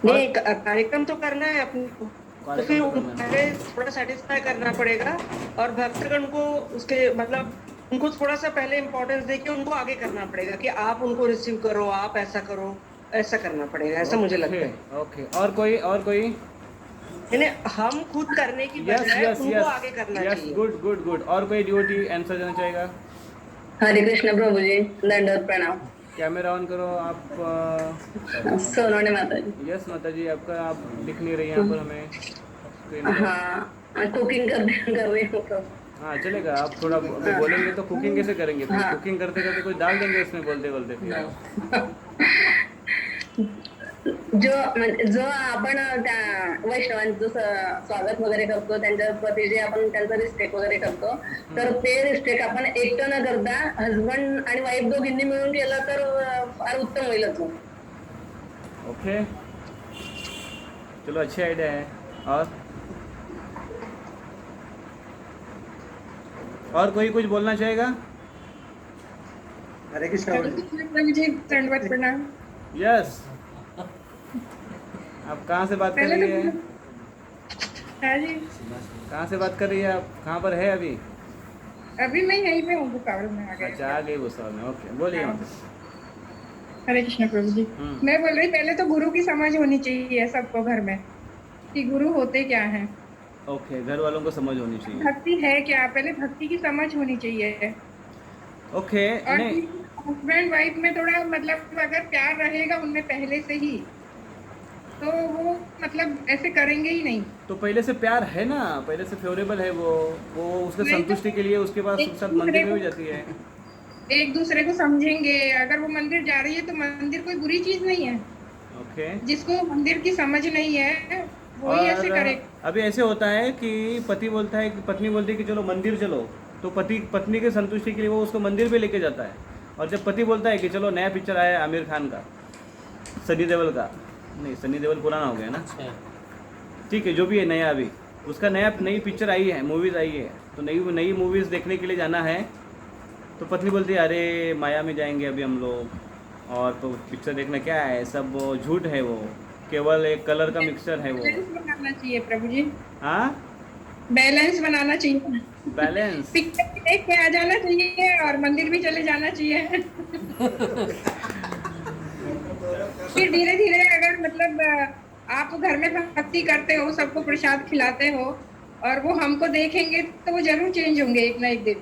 नहीं, कार्यक्रम तो करना है अपने को, तो फिर पहले थोड़ा सेटिस्फाई करना पड़ेगा, और भक्तगण को उसके मतलब उनको थोड़ा सा पहले इम्पोर्टेंस देके उनको आगे करना पड़ेगा कि आप उनको रिसीव करो, आप ऐसा करो, ऐसा करना पड़ेगा, ऐसा मुझे लगता है। ओके, और कोई? यानी हम खुद करने की बजाय उनको आगे करना चाहिए। Good good good. और कोई ड्यूटी आंसर देना चाहेगा? हरे कृष्ण प्रभु जी, दंडवत प्रणाम। कैमरा ऑन करो आप। सोनोने माता जी। यस माता जी, आपका आप दिख नहीं रही यहाँ पर हमें। हाँ, कुकिंग कर रही हूँ तो। हाँ चलेगा, आप थोड़ा बोलेंगे तो कुकिंग कैसे करेंगे? फिर कुकिंग करते करते कुछ डाल देंगे उसमें बोलते बोलते फिर। जो आपण त्या वैष्णवांचं स्वागत वगैरे करतो, त्यांच्या प्रती जे आपण त्यांचा रिस्पेक्ट वगैरे करतो, तर ते रिस्पेक्ट आपण एकटं न करता हजबंड आणि वाईफ दोघींनी मिळून केलं तर फार उत्तम होईलच. ओके, चलो अच्छी आइडिया है. और कोई कुछ बोलना चाहेगा? हरे कृष्णा जी, दंडवत प्रणाम. यस, आप कहाँ से बात कर रही है? हाँ जी, कहाँ से बात कर रही है आप? कहाँ पर है अभी? अभी मैं यहीं पे हूँ, भुकावल में आ गई. अच्छा, आ गई गुस्सा में. ओके, बोलिए. हाँ. हरे कृष्ण प्रभु जी. मैं बोल रही पहले तो गुरु की समझ होनी चाहिए सबको घर में कि गुरु होते क्या हैं. ओके, घर वालों को समझ होनी चाहिए. भक्ति है क्या, पहले भक्ति की समझ होनी चाहिए. ओके, और नहीं, हस्बैंड वाइफ में थोड़ा मतलब अगर प्यार रहेगा उनमें पहले से ही, तो वो मतलब ऐसे करेंगे ही नहीं. तो पहले से प्यार है ना, पहले से फेवरेबल है वो उसके नहीं तो संतुष्टि के लिए उसके पास एक सब दूसरे मंदिर में को- भी जाती है. एक दूसरे को समझेंगे. अगर वो मंदिर जा रही है तो मंदिर कोई बुरी चीज नहीं है. ओके. जिसको मंदिर की समझ नहीं है वही ऐसे और करे. अभी ऐसे होता है कि पति बोलता है कि पत्नी बोलती है कि चलो मंदिर चलो, तो पति पत्नी के संतुष्टि के लिए वो उसको मंदिर पे लेके जाता है. और जब पति बोलता है कि चलो नया पिक्चर आया है आमिर खान का, सनी देओल का, नहीं सनी देओल पुराना हो गया ना, ठीक है, जो भी है नया, अभी उसका नई पिक्चर आई है, मूवीज़ आई है, तो नई मूवीज़ देखने के लिए जाना है. तो पत्नी बोलती है अरे माया में जाएंगे अभी हम लोग, और तो पिक्चर देखना क्या है, सब वो झूठ है, वो केवल एक कलर का मिक्सचर है वो. बैलेंस बनाना चाहिए प्रभु जी. हाँ, बैलेंस बनाना चाहिए. बैलेंस. पिक्चर देख के आ जाना चाहिए और मंदिर भी चले जाना चाहिए. फिर धीरे धीरे अगर मतलब आप घर में भक्ति करते हो, सबको प्रसाद खिलाते हो और वो हमको देखेंगे तो वो जरूर चेंज होंगे एक ना एक दिन.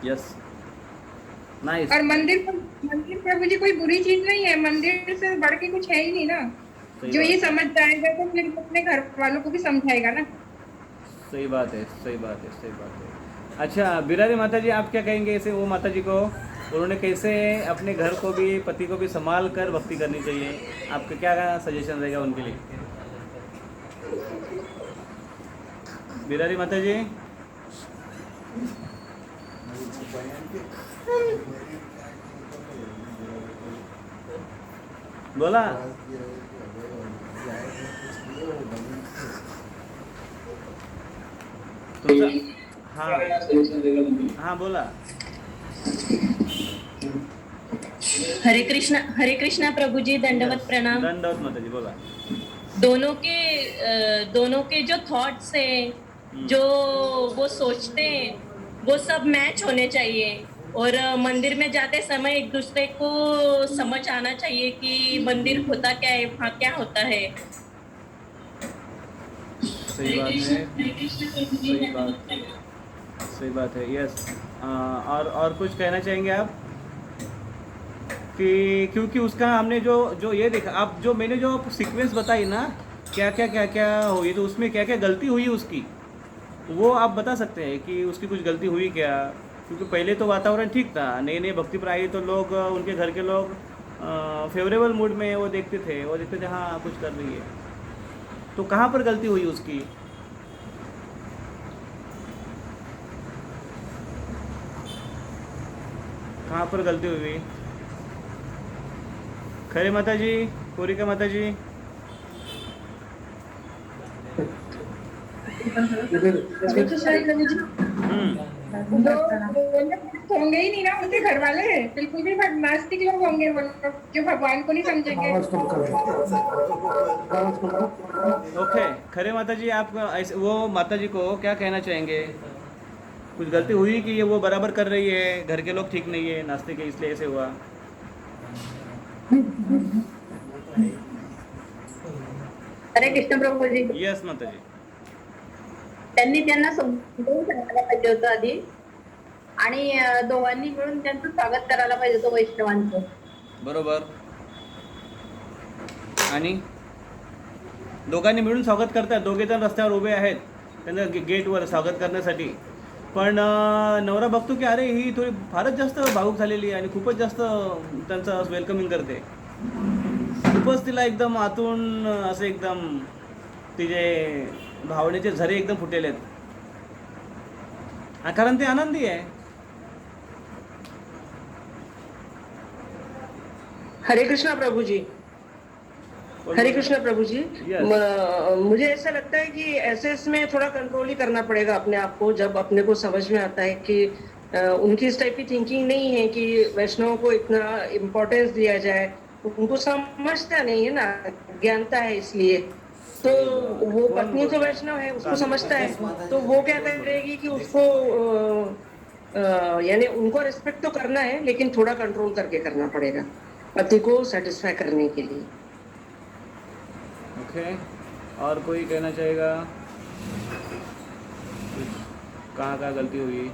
Yes, nice. और मंदिर प्रभु जी कोई बुरी चीज नहीं है. मंदिर से बढ़ के कुछ है ही नहीं ना. जो ये समझ जाएगा तो फिर अपने घर वालों को भी समझाएगा ना. सही बात है, सही बात है, सही बात है. अच्छा, बिरारी माता जी, आप क्या कहेंगे ऐसे वो माता जी को, उन्होंने कैसे अपने घर को भी पति को भी संभाल कर भक्ति करनी चाहिए, आपका क्या सजेशन रहेगा उनके लिए? बिरारी माता जी. बोला. तुमचा हाँ हाँ बोला. हरे कृष्णा प्रभु जी, दंडवत प्रणाम. दंडवत माता जी, बोला. दोनों के जो थॉट्स है, जो वो सोचते हैं, वो सब मैच होने चाहिए. और मंदिर में जाते समय एक दूसरे को समझ आना चाहिए कि मंदिर होता क्या है, वहाँ क्या होता है. सही बात है, सही बात है. यस. और कुछ कहना चाहेंगे आप कि क्योंकि उसका हमने जो ये देखा, आप जो मैंने जो सीक्वेंस बताई ना, क्या हुई, तो उसमें क्या गलती हुई उसकी, वो आप बता सकते हैं कि उसकी कुछ गलती हुई क्या? क्योंकि पहले तो वातावरण ठीक था, नई भक्ति पर आई तो लोग, उनके घर के लोग फेवरेबल मूड में वो देखते थे हाँ कुछ कर रही है. तो कहाँ पर गलती हुई उसकी? कहाँ पर गलती हुई? खरे माता जी, कोरिका माता जी. होंगे ही नहीं ना उनके घर वाले, बिल्कुल भी नास्तिक लोग होंगे वो लोग, जो भगवान को नहीं समझेंगे. ओके, खरे माता जी, आप ऐसे वो माता जी को क्या कहना चाहेंगे? कुछ गलती हुई कि ये वो बराबर कर रही है, घर के लोग ठीक नहीं है, नास्तिक है, इसलिए ऐसे हुआ? हरे कृष्ण प्रभू जी. यस माता जी. त्यांना समजून सांगायला पाहिजे होतं आधी, आणि दोघांनी मिळून त्यांचं स्वागत करायला पाहिजे होतं वैष्णवांचं. बरोबर. आणि दोघांनी मिळून स्वागत करतात, दोघे जण रस्त्यावर उभे आहेत त्यांना गेटवर स्वागत करण्यासाठी. पण नवरा बघतो की अरे ही थोडी फारच जास्त भावूक झालेली आहे आणि खूपच जास्त त्यांचं वेलकमिंग करते. खूपच तिला एकदम आतून असं एकदम तिचे भावनेचे झरे एकदम फुटेले आहेत. कारण ते आनंदी आहे. हरे कृष्णा प्रभु जी. हरे कृष्णा प्रभु जी. Yes. मुझे ऐसा लगता है कि ऐसे इसमें थोड़ा कंट्रोल ही करना पड़ेगा अपने आप को, जब अपने को समझ में आता है कि उनकी इस टाइप की थिंकिंग नहीं है कि वैष्णव को इतना इम्पोर्टेंस दिया जाए. उनको समझता नहीं है ना, ज्ञानता है इसलिए. तो वो पत्नी तो वैष्णव है, उसको समझता है, तो वो क्या करेगी कि उसको यानी उनको रिस्पेक्ट तो करना है, लेकिन थोड़ा कंट्रोल करके करना पड़ेगा पति को सेटिस्फाई करने के लिए. ओके. और कोई कहना चाहेगा कहाँ गलती हुई?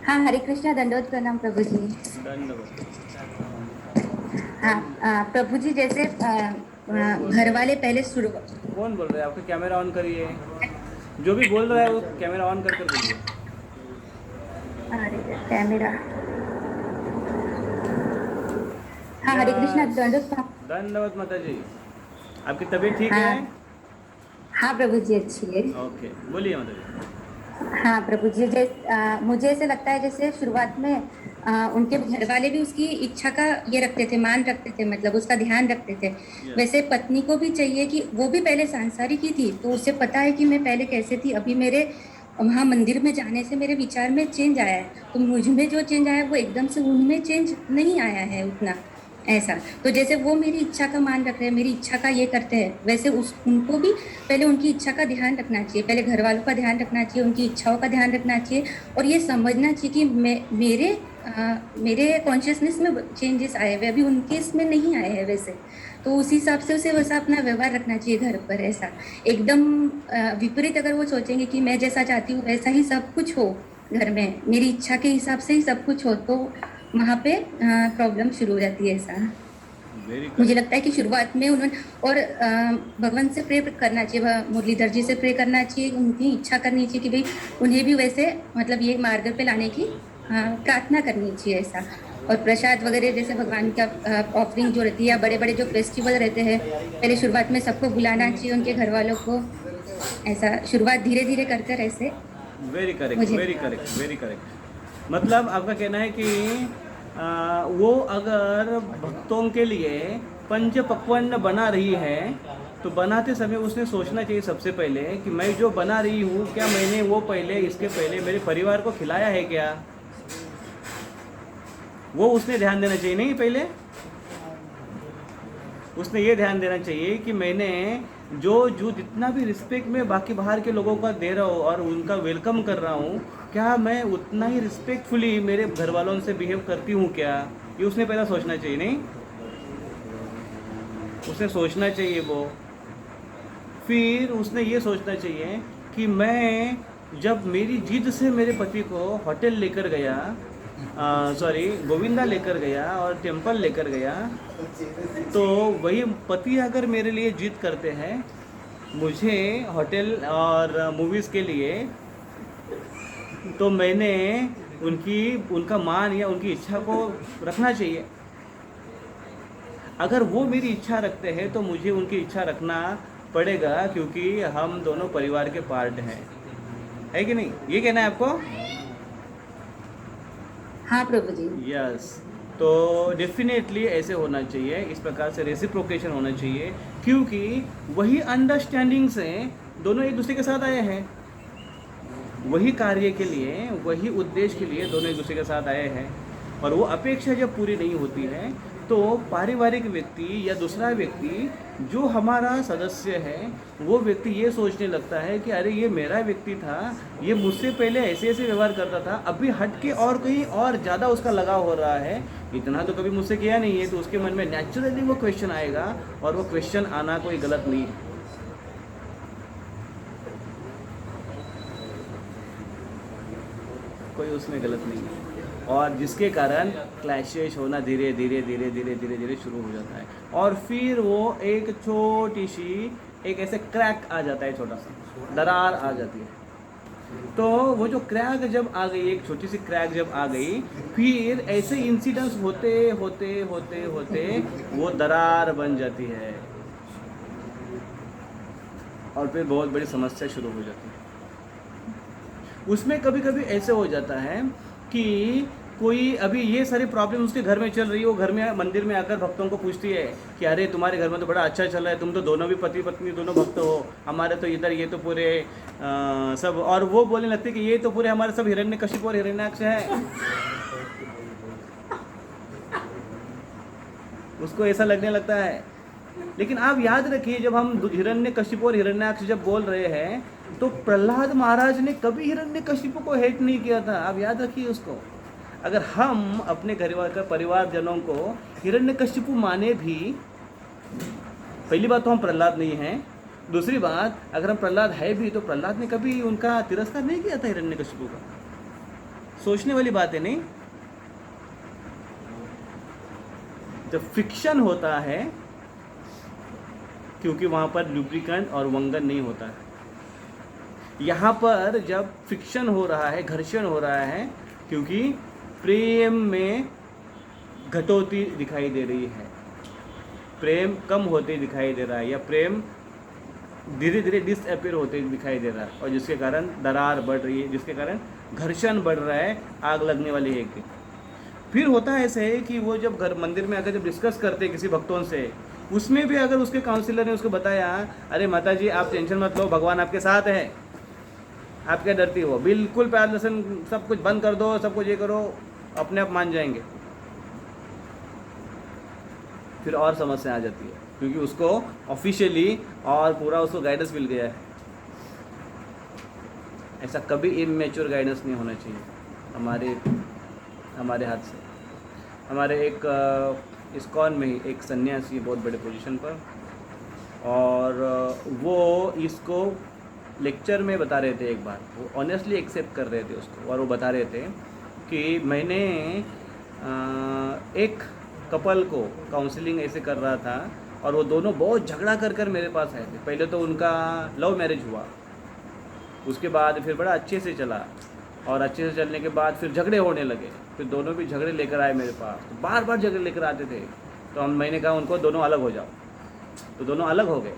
हाँ, हरे कृष्णा, दंडवत प्रणाम प्रभु जी. दंडवत. हाँ, प्रभु जी जैसे घर वाले पहले शुरू. कौन बोल रहा है? आपका कैमरा ऑन करिए. जो भी बोल रहा है वो कैमरा ऑन करके बोलिए. अरे कैमरा. हाँ, हरे कृष्णा, दंडवत माता जी. आपकी तबीयत ठीक है? हाँ प्रभु जी, अच्छी है. ओके, बोलिए माता जी. हाँ प्रभु जी, मुझे ऐसे लगता है जैसे शुरुआत में उनके घर वाले भी उसकी इच्छा का ये रखते थे, मान रखते थे, मतलब उसका ध्यान रखते थे. वैसे पत्नी को भी चाहिए कि वो भी पहले सांसारिक ही थी, तो उसे पता है कि मैं पहले कैसे थी. अभी मेरे वहाँ मंदिर में जाने से मेरे विचार में चेंज आया है, तो मुझ में जो चेंज आया है वो एकदम से उनमें चेंज नहीं आया है उतना ऐसा. तो जैसे वो मेरी इच्छा का मान रख रहे हैं, मेरी इच्छा का ये करते हैं, वैसे उनको भी पहले उनकी इच्छा का ध्यान रखना चाहिए, पहले घर वालों का ध्यान रखना चाहिए, उनकी इच्छाओं का ध्यान रखना चाहिए, और ये समझना चाहिए कि मेरे कॉन्शियसनेस में चेंजेस आए हुए, अभी उनके इसमें नहीं आए हैं वैसे. तो उस हिसाब से उसे वैसा अपना व्यवहार रखना चाहिए घर पर. ऐसा एकदम विपरीत अगर वो सोचेंगे कि मैं जैसा चाहती हूँ वैसा ही सब कुछ हो घर में, मेरी इच्छा के हिसाब से ही सब कुछ हो, तो वहाँ पे प्रॉब्लम शुरू हो जाती है. ऐसा मुझे लगता है कि शुरुआत में उन्होंने और भगवान से प्रे करना चाहिए, मुरलीधर जी से प्रे करना चाहिए, उनकी इच्छा करनी चाहिए कि भाई उन्हें भी वैसे मतलब ये मार्ग पे लाने की प्रार्थना करनी चाहिए. ऐसा. और प्रसाद वगैरह जैसे भगवान का ऑफरिंग जो रहती है, या बड़े बड़े जो फेस्टिवल रहते हैं, पहले शुरुआत में सबको बुलाना चाहिए, उनके घर वालों को. ऐसा शुरुआत धीरे धीरे कर कर ऐसे. Very correct, very correct, very correct. मतलब आपका कहना है कि वो अगर भक्तों के लिए पंच पक्वान्न बना रही है, तो बनाते समय उसने सोचना चाहिए सबसे पहले कि मैं जो बना रही हूँ, क्या मैंने वो पहले इसके पहले मेरे परिवार को खिलाया है क्या? वो उसने ध्यान देना चाहिए. नहीं, पहले उसने ये ध्यान देना चाहिए कि मैंने जो जितना भी रिस्पेक्ट में बाकी बाहर के लोगों का दे रहा हूँ और उनका वेलकम कर रहा हूँ, क्या मैं उतना ही रिस्पेक्टफुली मेरे घर वालों से बिहेव करती हूँ क्या? ये उसने पहला सोचना चाहिए. नहीं, उसने सोचना चाहिए वो. फिर उसने ये सोचना चाहिए कि मैं जब मेरी जिद से मेरे पति को होटल लेकर गया, गोविंदा लेकर गया और टेम्पल लेकर गया, तो वही पति अगर मेरे लिए जिद करते हैं मुझे होटल और मूवीज़ के लिए, तो मैंने उनका मान या उनकी इच्छा को रखना चाहिए. अगर वो मेरी इच्छा रखते हैं तो मुझे उनकी इच्छा रखना पड़ेगा, क्योंकि हम दोनों परिवार के पार्ट हैं. है कि नहीं? ये कहना है आपको? हाँ प्रभु जी. यस. तो डेफिनेटली ऐसे होना चाहिए, इस प्रकार से रेसिप्रोकेशन होना चाहिए, क्योंकि वही अंडरस्टैंडिंग से दोनों एक दूसरे के साथ आए हैं, वही कार्य के लिए, वही उद्देश्य के लिए दोनों एक दूसरे के साथ आए हैं. और वो अपेक्षा जब पूरी नहीं होती है, तो पारिवारिक व्यक्ति या दूसरा व्यक्ति जो हमारा सदस्य है, वो व्यक्ति ये सोचने लगता है कि अरे ये मेरा व्यक्ति था, ये मुझसे पहले ऐसे ऐसे व्यवहार करता था, अभी हट के और कहीं और ज़्यादा उसका लगाव हो रहा है, इतना तो कभी मुझसे किया नहीं है. तो उसके मन में नेचुरली वो क्वेश्चन आएगा, और वो क्वेश्चन आना कोई गलत नहीं है. कोई उसमें गलत नहीं है. और जिसके कारण क्लैशेस होना धीरे धीरे धीरे धीरे धीरे धीरे शुरू हो जाता है, और फिर वो एक छोटी सी एक ऐसे क्रैक आ जाता है, छोटा सा दरार आ जाती है. तो वो जो क्रैक जब आ गई, एक छोटी सी क्रैक जब आ गई, फिर ऐसे इंसिडेंट्स होते होते होते होते वो दरार बन जाती है और फिर बहुत बड़ी समस्या शुरू हो जाती है। उसमें कभी कभी ऐसे हो जाता है कि कोई अभी ये सारी प्रॉब्लम उसके घर में चल रही है, वो घर में मंदिर में आकर भक्तों को पूछती है कि अरे तुम्हारे घर में तो बड़ा अच्छा चल रहा है, तुम तो दोनों भी पति पत्नी दोनों भक्त हो, हमारे तो इधर ये तो पूरे सब, और वो बोलने लगती है कि ये तो पूरे हमारे सब हिरण्यकशिप और हिरण्याक्ष है। उसको ऐसा लगने लगता है। लेकिन आप याद रखिए, जब हम हिरण्यकशिप और हिरण्याक्ष जब बोल रहे हैं तो प्रहलाद महाराज ने कभी हिरण्यकशिप को हेट नहीं किया था। आप याद रखिए उसको। अगर हम अपने परिवारजनों को हिरण्यकशिपु माने भी, पहली बात तो हम प्रहलाद नहीं हैं, दूसरी बात अगर हम प्रहलाद है भी तो प्रहलाद ने कभी उनका तिरस्कार नहीं किया था हिरण्यकशिपु का। सोचने वाली बात है नहीं। जब फ्रिक्शन होता है, क्योंकि वहाँ पर लुब्रिकेंट और वंगन नहीं होता है, यहाँ पर जब फ्रिक्शन हो रहा है, घर्षण हो रहा है, क्योंकि प्रेम में घटोती दिखाई दे रही है, प्रेम कम होते दिखाई दे रहा है, या प्रेम धीरे धीरे डिसअपीयर होते दिखाई दे रहा है, और जिसके कारण दरार बढ़ रही है, जिसके कारण घर्षण बढ़ रहा है, आग लगने वाली है कि। फिर होता है ऐसे कि वो जब घर मंदिर में आकर जब डिस्कस करते हैं किसी भक्तों से, उसमें भी अगर उसके काउंसलर ने उसको बताया, अरे माता जी आप टेंशन मत लो, भगवान आपके साथ है, आप क्या डरती हो, बिल्कुल प्यार लहसन सब कुछ बंद कर दो, सब कुछ ये करो, अपने आप मान जाएंगे। फिर और समस्या आ जाती है, क्योंकि उसको ऑफिशियली और पूरा उसको गाइडेंस मिल गया है। ऐसा कभी इमेच्योर गाइडेंस नहीं होना चाहिए हमारे हाथ से। हमारे एक इस्कॉन में ही एक सन्यासी बहुत बड़े पोजीशन पर, और वो इसको लेक्चर में बता रहे थे एक बार, वो ऑनेस्टली एक्सेप्ट कर रहे थे उसको, और वो बता रहे थे कि मैंने एक कपल को काउंसलिंग ऐसे कर रहा था, और वो दोनों बहुत झगड़ा कर मेरे पास आए थे। पहले तो उनका लव मैरिज हुआ, उसके बाद फिर बड़ा अच्छे से चला, और अच्छे से चलने के बाद फिर झगड़े होने लगे, फिर दोनों भी झगड़े लेकर आए मेरे पास, तो बार बार झगड़े लेकर आते थे। तो मैंने कहा उनको दोनों अलग हो जाओ, तो दोनों अलग हो गए।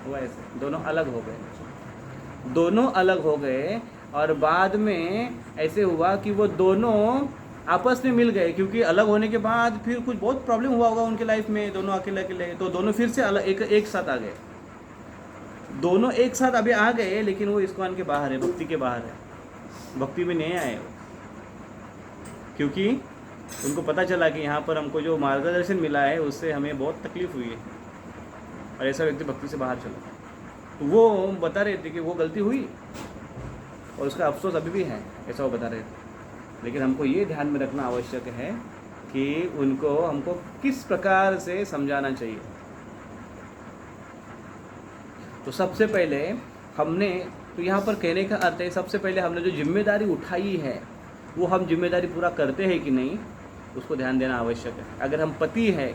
हुआ ऐसे, दोनों अलग हो गए, और बाद में ऐसे हुआ कि वो दोनों आपस में मिल गए, क्योंकि अलग होने के बाद फिर कुछ बहुत प्रॉब्लम हुआ होगा उनके लाइफ में, दोनों अकेले, तो दोनों फिर से अलग एक साथ आ गए। दोनों एक साथ अभी आ गए, लेकिन वो इस्कॉन के बाहर है, भक्ति के बाहर है, भक्ति में नहीं आए वो, क्योंकि उनको पता चला कि यहाँ पर हमको जो मार्गदर्शन मिला है उससे हमें बहुत तकलीफ हुई है, और ऐसा व्यक्ति भक्ति से बाहर चला। तो वो बता रहे थे कि वो गलती हुई और उसका अफसोस अभी भी है, ऐसा वो बता रहे थे। लेकिन हमको ये ध्यान में रखना आवश्यक है कि हमको किस प्रकार से समझाना चाहिए। तो सबसे पहले हमने, तो यहाँ पर कहने का अर्थ है, सबसे पहले हमने जो जिम्मेदारी उठाई है वो हम जिम्मेदारी पूरा करते हैं कि नहीं, उसको ध्यान देना आवश्यक है। अगर हम पति हैं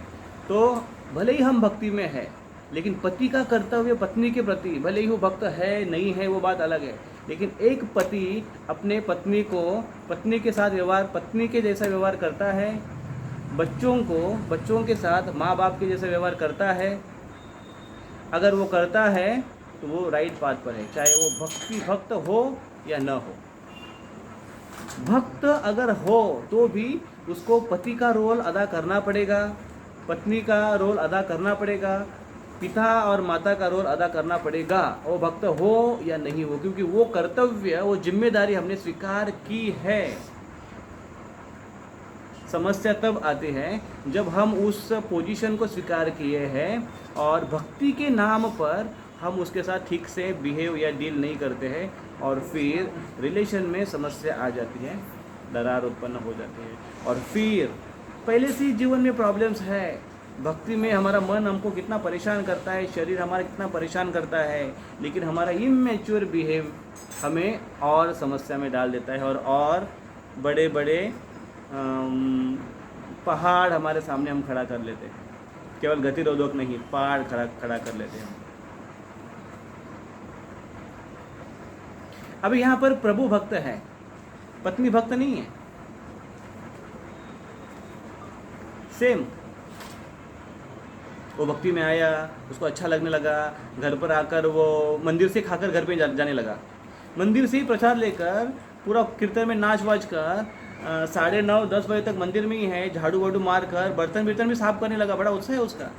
तो भले ही हम भक्ति में है, लेकिन पति का कर्तव्य पत्नी के प्रति, भले ही वो भक्त है नहीं है वो बात अलग है, लेकिन एक पति अपने पत्नी को पत्नी के साथ व्यवहार, पत्नी के जैसा व्यवहार करता है, बच्चों के साथ माँ बाप के जैसा व्यवहार करता है। अगर वो करता है तो वो राइट पाथ पर है, चाहे वो भक्त हो या न हो। भक्त अगर हो तो भी उसको पति का रोल अदा करना पड़ेगा, पत्नी का रोल अदा करना पड़ेगा, पिता और माता का रोल अदा करना पड़ेगा, वो भक्त हो या नहीं हो, क्योंकि वो कर्तव्य, वो जिम्मेदारी हमने स्वीकार की है। समस्या तब आती है जब हम उस पोजीशन को स्वीकार किए हैं और भक्ति के नाम पर हम उसके साथ ठीक से बिहेव या डील नहीं करते हैं, और फिर रिलेशन में समस्या आ जाती है, दरार उत्पन्न हो जाती है, और फिर पहले से ही जीवन में प्रॉब्लम्स है। भक्ति में हमारा मन हमको कितना परेशान करता है, शरीर हमारा कितना परेशान करता है, लेकिन हमारा इमेच्योर बिहेव हमें और समस्या में डाल देता है, और बड़े बड़े पहाड़ हमारे सामने हम खड़ा कर लेते हैं। केवल गतिरोधक नहीं, पहाड़ खड़ा कर लेते हैं। अभी यहाँ पर प्रभु भक्त है, पत्नी भक्त नहीं है। सेम, वो भक्ति में आया, उसको अच्छा लगने लगा, घर पर आकर वो मंदिर से खाकर घर पे जाने लगा, मंदिर से ही प्रसाद लेकर पूरा कीर्तन में नाच वाच कर 9:30-10 बजे तक मंदिर में ही है, झाड़ू वाड़ू मार कर बर्तन भी साफ करने लगा, बड़ा उत्साह है उसका।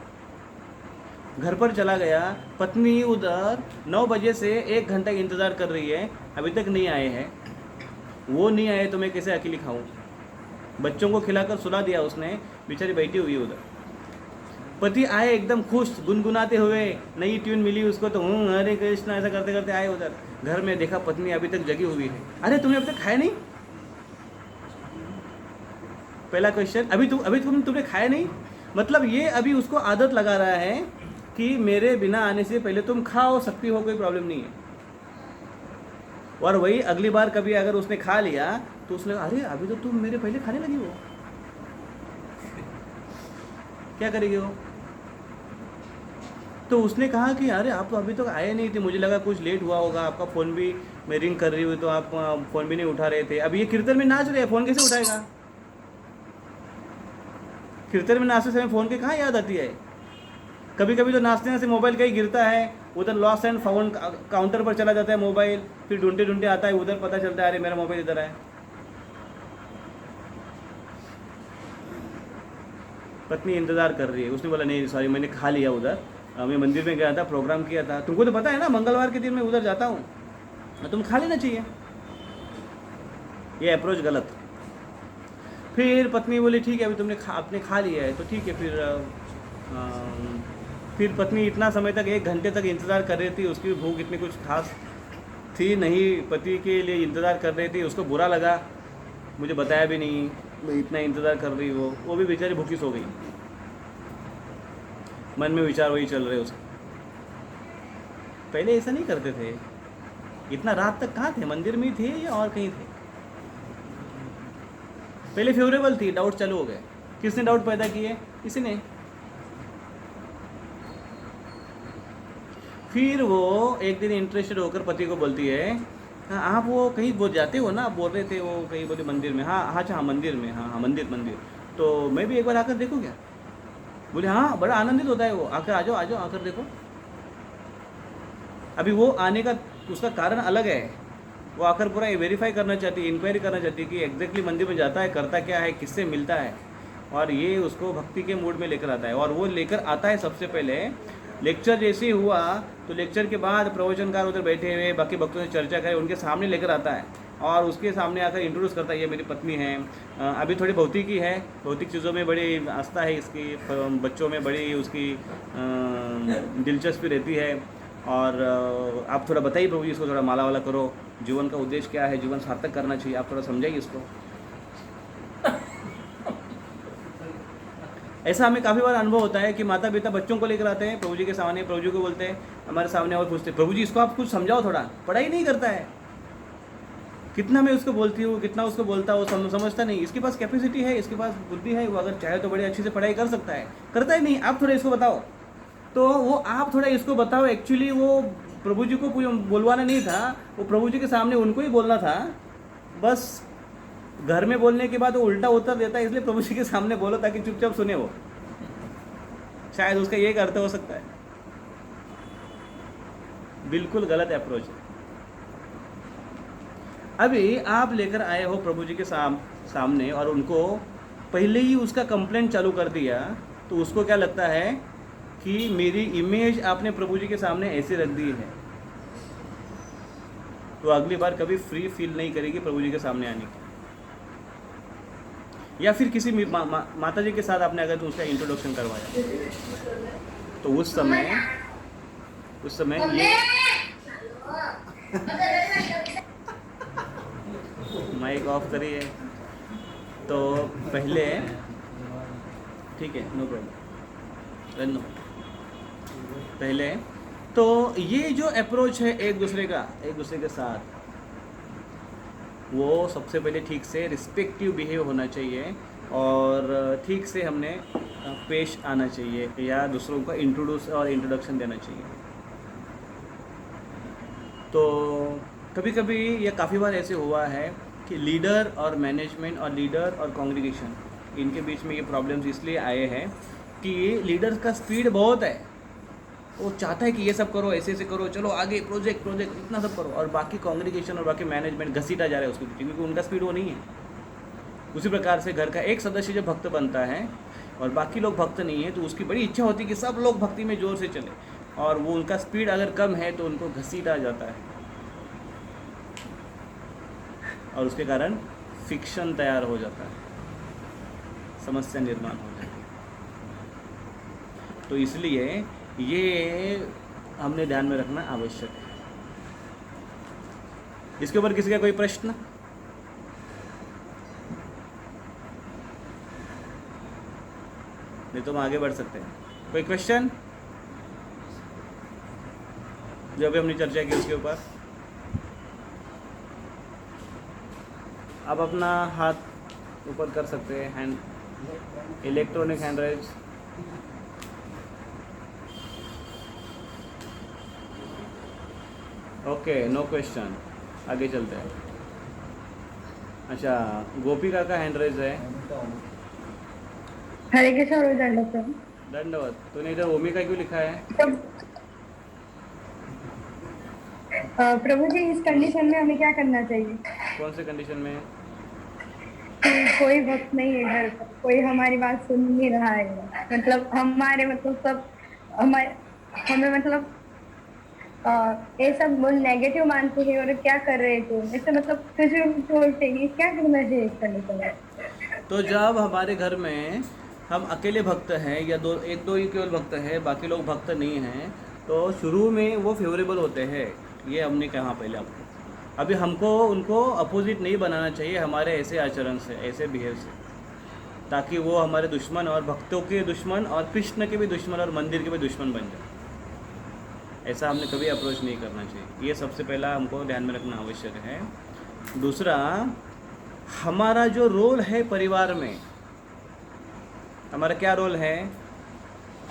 घर पर चला गया, पत्नी उधर 9 बजे से 1 घंटा इंतज़ार कर रही है, अभी तक नहीं आए हैं। वो नहीं आए तो मैं कैसे अकेली खाऊं? बच्चों को खिलाकर सुला दिया उसने, बेचारी बैठी हुई है उधर। पति आए एकदम खुश, गुनगुनाते हुए, नई ट्यून मिली उसको तो हरे कृष्णा ऐसा करते करते आए उधर। घर में देखा पत्नी अभी तक जगी हुई है। अरे तुमने अभी तक खाया नहीं? पहला क्वेश्चन, तुमने खाया नहीं, मतलब ये अभी उसको आदत लगा रहा है कि मेरे बिना आने से पहले तुम खाओ सकती हो, कोई प्रॉब्लम नहीं है। और वही अगली बार कभी अगर उसने खा लिया तो उसने अरे अभी तो तुम मेरे पहले खाने लगी हो, क्या करेगी वो? तो उसने कहा कि अरे आप तो अभी तक आए नहीं थे, मुझे लगा कुछ लेट हुआ होगा, आपका फ़ोन भी मैं रिंग कर रही हुई तो आप फ़ोन भी नहीं उठा रहे थे। अब ये कीर्तन में नाच रहे हैं, फ़ोन कैसे उठाएगा? कीर्तन में नाचते समय फ़ोन की कहाँ याद आती है? कभी कभी तो नाचते से मोबाइल कहीं गिरता है, उधर लॉस्ट एंड फाउंड काउंटर पर चला जाता है मोबाइल, फिर ढूंढते ढूंढते आता है, उधर पता चलता है अरे मेरा मोबाइल इधर है। पत्नी इंतज़ार कर रही है, उसने बोला नहीं सॉरी मैंने खा लिया उधर, मैं मंदिर में गया था, प्रोग्राम किया था, तुमको तो पता है ना मंगलवार के दिन मैं उधर जाता हूँ, तुम खा लेना चाहिए। ये अप्रोच गलत। फिर पत्नी बोली ठीक है अभी आपने खा लिया है तो ठीक है। फिर पत्नी इतना समय तक 1 घंटे तक इंतज़ार कर रही थी, उसकी भूख इतनी कुछ खास थी नहीं, पति के लिए इंतज़ार कर रही थी, उसको बुरा लगा, मुझे बताया भी नहीं, मैं इतना इंतज़ार कर रही, वो भी बेचारी भूखी सो गई। मन में विचार वही चल रहे उसके। पहले ऐसा नहीं करते थे, इतना रात तक कहाँ थे, मंदिर में ही थे या और कहीं थे? पहले फेवरेबल थी, डाउट चालू हो गए। किसने डाउट पैदा किए? किसी ने। फिर वो एक दिन इंटरेस्टेड होकर पति को बोलती है हाँ आप वो कहीं वो जाते हो ना, आप बोल रहे थे वो कहीं बोले मंदिर में, हाँ अच्छा हाँ मंदिर में, हाँ मंदिर तो मैं भी एक बार आकर देखूँ क्या? बोले हाँ बड़ा आनंदित होता है वो, आकर आ जाओ आकर देखो। अभी वो आने का उसका कारण अलग है, वो आकर पूरा वेरीफाई करना चाहती है, इंक्वायरी करना चाहती है कि एग्जैक्टली मंदिर में जाता है, करता क्या है, किससे मिलता है, और ये उसको भक्ति के मूड में लेकर आता है। और वो लेकर आता है सबसे पहले लेक्चर जैसे ही हुआ तो लेक्चर के बाद प्रवचनकार उधर बैठे हुए बाकी भक्तों से चर्चा करें उनके सामने लेकर आता है और उसके सामने आकर इंट्रोड्यूस करता है ये मेरी पत्नी है। अभी थोड़ी भौतिकी है, भौतिक चीज़ों में बड़ी आस्था है इसकी, बच्चों में बड़ी उसकी दिलचस्पी रहती है। और आप थोड़ा बताइए प्रभु जी इसको थोड़ा माला वाला करो, जीवन का उद्देश्य क्या है, जीवन सार्थक करना चाहिए, आप थोड़ा समझाइए इसको। ऐसा हमें काफ़ी बार अनुभव होता है कि माता पिता बच्चों को लेकर आते हैं प्रभु जी के सामने, प्रभु जी को बोलते हैं हमारे सामने और पूछते प्रभु जी इसको आप कुछ समझाओ थोड़ा, पढ़ाई नहीं करता है, कितना मैं उसको बोलती हूँ, कितना उसको बोलता हूँ, समझता नहीं, इसके पास कैपेसिटी है, इसके पास बुद्धि है, वो अगर चाहे तो बड़े अच्छे से पढ़ाई कर सकता है, करता ही नहीं, आप थोड़ा इसको बताओ। तो वो आप थोड़ा इसको बताओ, एक्चुअली वो प्रभु जी को बोलवाना नहीं था, वो प्रभु जी के सामने उनको ही बोलना था, बस घर में बोलने के बाद वो उल्टा उत्तर देता है, इसलिए प्रभु जी के सामने बोलो ताकि चुपचाप सुने वो, शायद उसका ये अर्थ हो सकता है। बिल्कुल गलत अप्रोच है। अभी आप लेकर आए हो प्रभु जी के सामने और उनको पहले ही उसका कंप्लेंट चालू कर दिया, तो उसको क्या लगता है कि मेरी इमेज आपने प्रभु जी के सामने ऐसे रख दी है, तो अगली बार कभी फ्री फील नहीं करेगी प्रभु जी के सामने आने की। या फिर किसी माता जी के साथ आपने अगर उसका इंट्रोडक्शन करवाया तो उस समय ये माइक ऑफ करिए तो पहले ठीक है, नो प्रॉब्लम, पहले तो ये जो अप्रोच है एक दूसरे के साथ, वो सबसे पहले ठीक से रिस्पेक्टिव बिहेव होना चाहिए और ठीक से हमने पेश आना चाहिए या दूसरों का इंट्रोडक्शन देना चाहिए। तो कभी कभी ये काफ़ी बार ऐसे हुआ है कि लीडर और मैनेजमेंट और लीडर और कांग्रीगेशन इनके बीच में ये प्रॉब्लम्स इसलिए आए हैं कि लीडर का स्पीड बहुत है, वो चाहता है कि ये सब करो, ऐसे ऐसे करो, चलो आगे प्रोजेक्ट प्रोजेक्ट इतना सब करो, और बाकी कांग्रीगेशन और बाकी मैनेजमेंट घसीटा जा रहा है उसके पीछे क्योंकि उनका स्पीड वो नहीं है। उसी प्रकार से घर का एक सदस्य जब भक्त बनता है और बाकी लोग भक्त नहीं है तो उसकी बड़ी इच्छा होती है कि सब लोग भक्ति में जोर से चले, और वो उनका स्पीड अगर कम है तो उनको घसीटा जाता है और उसके कारण फिक्शन तैयार हो जाता है, समस्या निर्माण हो जाती है। तो इसलिए ये हमने ध्यान में रखना आवश्यक है। इसके ऊपर किसी का कोई प्रश्न? नहीं तो हम आगे बढ़ सकते हैं। कोई क्वेश्चन जो अभी हमने चर्चा की उसके ऊपर? आप अपना हाथ ऊपर कर सकते हैं, hand, electronic hand raise. Okay, no question, आगे चलते हैं। अच्छा, गोपिका का हैंड राइज है। हरे कृष्ण और दंडवत। दंडवत। तूने इधर ओमिका क्यों लिखा है? प्रभु जी, इस कंडीशन में हमें क्या करना चाहिए? कौन से कंडीशन में? कि कोई भक्त नहीं है घर पर, कोई हमारी बात सुन नहीं रहा है, मतलब हमारे मतलब सब हमें मतलब ये सब बहुत नेगेटिव मानते हैं और क्या कर रहे थे ऐसे, मतलब कुछ भी बोलते हैं, क्या करना चाहिए इस कंडीशन में? तो जब हमारे घर में हम अकेले भक्त हैं या एक दो ही केवल भक्त हैं, बाकी लोग भक्त नहीं हैं, तो शुरू में वो फेवरेबल होते हैं, ये हमने कहा पहले आपको। अभी हमको उनको अपोजिट नहीं बनाना चाहिए हमारे ऐसे आचरण से, ऐसे बिहेव से, ताकि वो हमारे दुश्मन और भक्तों के दुश्मन और कृष्ण के भी दुश्मन और मंदिर के भी दुश्मन बन जाए। ऐसा हमने कभी अप्रोच नहीं करना चाहिए। ये सबसे पहला हमको ध्यान में रखना आवश्यक है। दूसरा, हमारा जो रोल है परिवार में, हमारा क्या रोल है?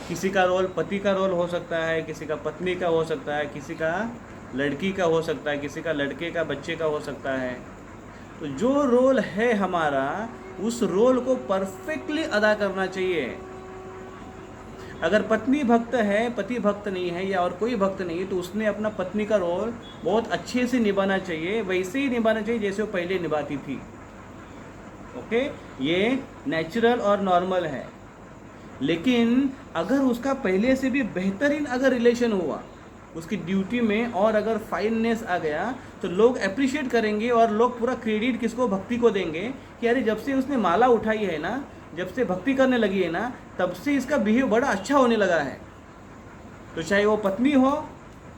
किसी का रोल पति का रोल हो सकता है, किसी का पत्नी का हो सकता है, किसी का लड़की का हो सकता है, किसी का लड़के का बच्चे का हो सकता है। तो जो रोल है हमारा, उस रोल को परफेक्टली अदा करना चाहिए। अगर पत्नी भक्त है, पति भक्त नहीं है या और कोई भक्त नहीं है, तो उसने अपना पत्नी का रोल बहुत अच्छे से निभाना चाहिए, वैसे ही निभाना चाहिए जैसे वो पहले निभाती थी। ओके, ये नेचुरल और नॉर्मल है। लेकिन अगर उसका पहले से भी बेहतरीन अगर रिलेशन हुआ उसकी ड्यूटी में, और अगर फाइननेस आ गया, तो लोग अप्रिशिएट करेंगे और लोग पूरा क्रेडिट किसको? भक्ति को देंगे कि अरे जब से उसने माला उठाई है ना, जब से भक्ति करने लगी है ना, तब से इसका बिहेव बड़ा अच्छा होने लगा है। तो चाहे वो पत्नी हो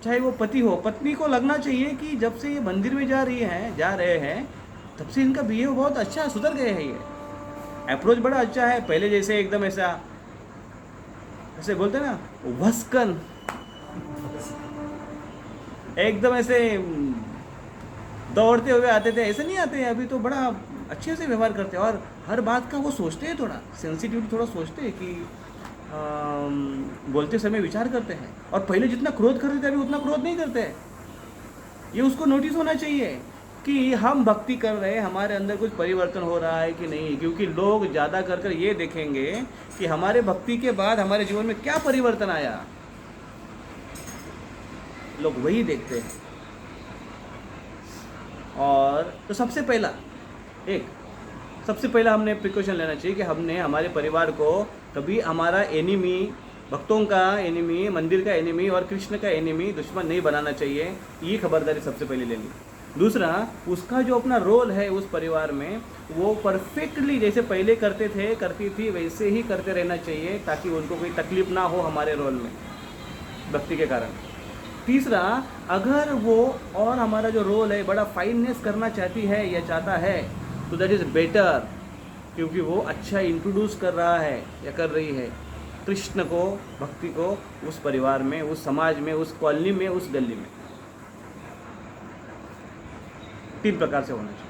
चाहे वो पति हो, पत्नी को लगना चाहिए कि जब से ये मंदिर में जा रहे हैं तब से इनका बिहेव बहुत अच्छा, सुधर गए हैं, ये अप्रोच बड़ा अच्छा है। पहले जैसे एकदम ऐसे बोलते ना, वस्कन, एकदम ऐसे दौड़ते हुए आते थे, ऐसे नहीं आते हैं। अभी तो बड़ा अच्छे से व्यवहार करते हैं और हर बात का वो सोचते हैं, थोड़ा सेंसिटिव थोड़ा सोचते हैं कि बोलते समय विचार करते हैं। और पहले जितना क्रोध करते थे अभी उतना क्रोध नहीं करते हैं। ये उसको नोटिस होना चाहिए कि हम भक्ति कर रहे हैं, हमारे अंदर कुछ परिवर्तन हो रहा है कि नहीं, क्योंकि लोग ज़्यादा कर ये देखेंगे कि हमारे भक्ति के बाद हमारे जीवन में क्या परिवर्तन आया, लोग वही देखते हैं। और तो सबसे पहला हमने प्रिकॉशन लेना चाहिए कि हमने हमारे परिवार को कभी हमारा एनिमी, भक्तों का एनिमी, मंदिर का एनिमी और कृष्ण का एनिमी, दुश्मन नहीं बनाना चाहिए। ये खबरदारी सबसे पहले लेनी। दूसरा, उसका जो अपना रोल है उस परिवार में, वो परफेक्टली जैसे पहले करती थी वैसे ही करते रहना चाहिए, ताकि उनको कोई तकलीफ ना हो हमारे रोल में भक्ति के कारण। तीसरा, अगर वो और हमारा जो रोल है बड़ा फाइननेस करना चाहती है या चाहता है, तो दैट इज़ बेटर, क्योंकि वो अच्छा इंट्रोड्यूस कर रहा है या कर रही है कृष्ण को, भक्ति को उस परिवार में, उस समाज में, उस कॉलोनी में, उस गली में। 3 प्रकार से होना चाहिए।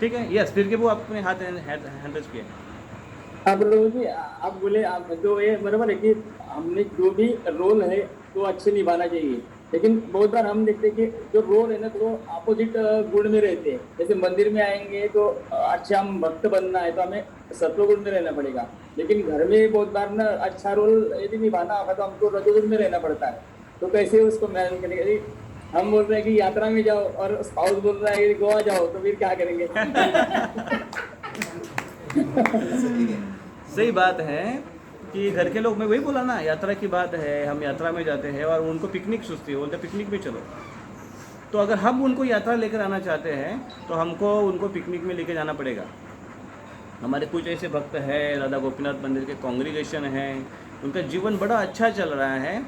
ठीक है? यस, फिर के वो आपने हाथ हैंडल किया। हाँ प्रभु जी, आप बोले, आप जो ये बराबर है कि हमने जो भी रोल है तो अच्छे निभाना चाहिए, लेकिन बहुत बार हम देखते हैं कि जो रोल है ना तो अपोजिट गुण में रहते हैं। जैसे मंदिर में आएंगे तो अच्छा हम भक्त बनना है तो हमें सत्वगुण में रहना पड़ेगा, लेकिन घर में बहुत बार ना अच्छा रोल यदि निभाना होगा तो हमको रजोगुण में रहना पड़ता है। तो कैसे उसको मैनेज करेंगे? यदि हम बोल रहे हैं कि यात्रा में जाओ और स्पाउस बोल रहा है कि गोवा जाओ, तो फिर क्या करेंगे? सही बात है कि घर के लोग, मैं वही बोला ना, यात्रा की बात है, हम यात्रा में जाते हैं और उनको पिकनिक सुस्ती है, बोलते पिकनिक में चलो। तो अगर हम उनको यात्रा लेकर आना चाहते हैं तो हमको उनको पिकनिक में लेके जाना पड़ेगा। हमारे कुछ ऐसे भक्त हैं, राधा गोपीनाथ मंदिर के कांग्रीगेशन हैं, उनका जीवन बड़ा अच्छा चल रहा है,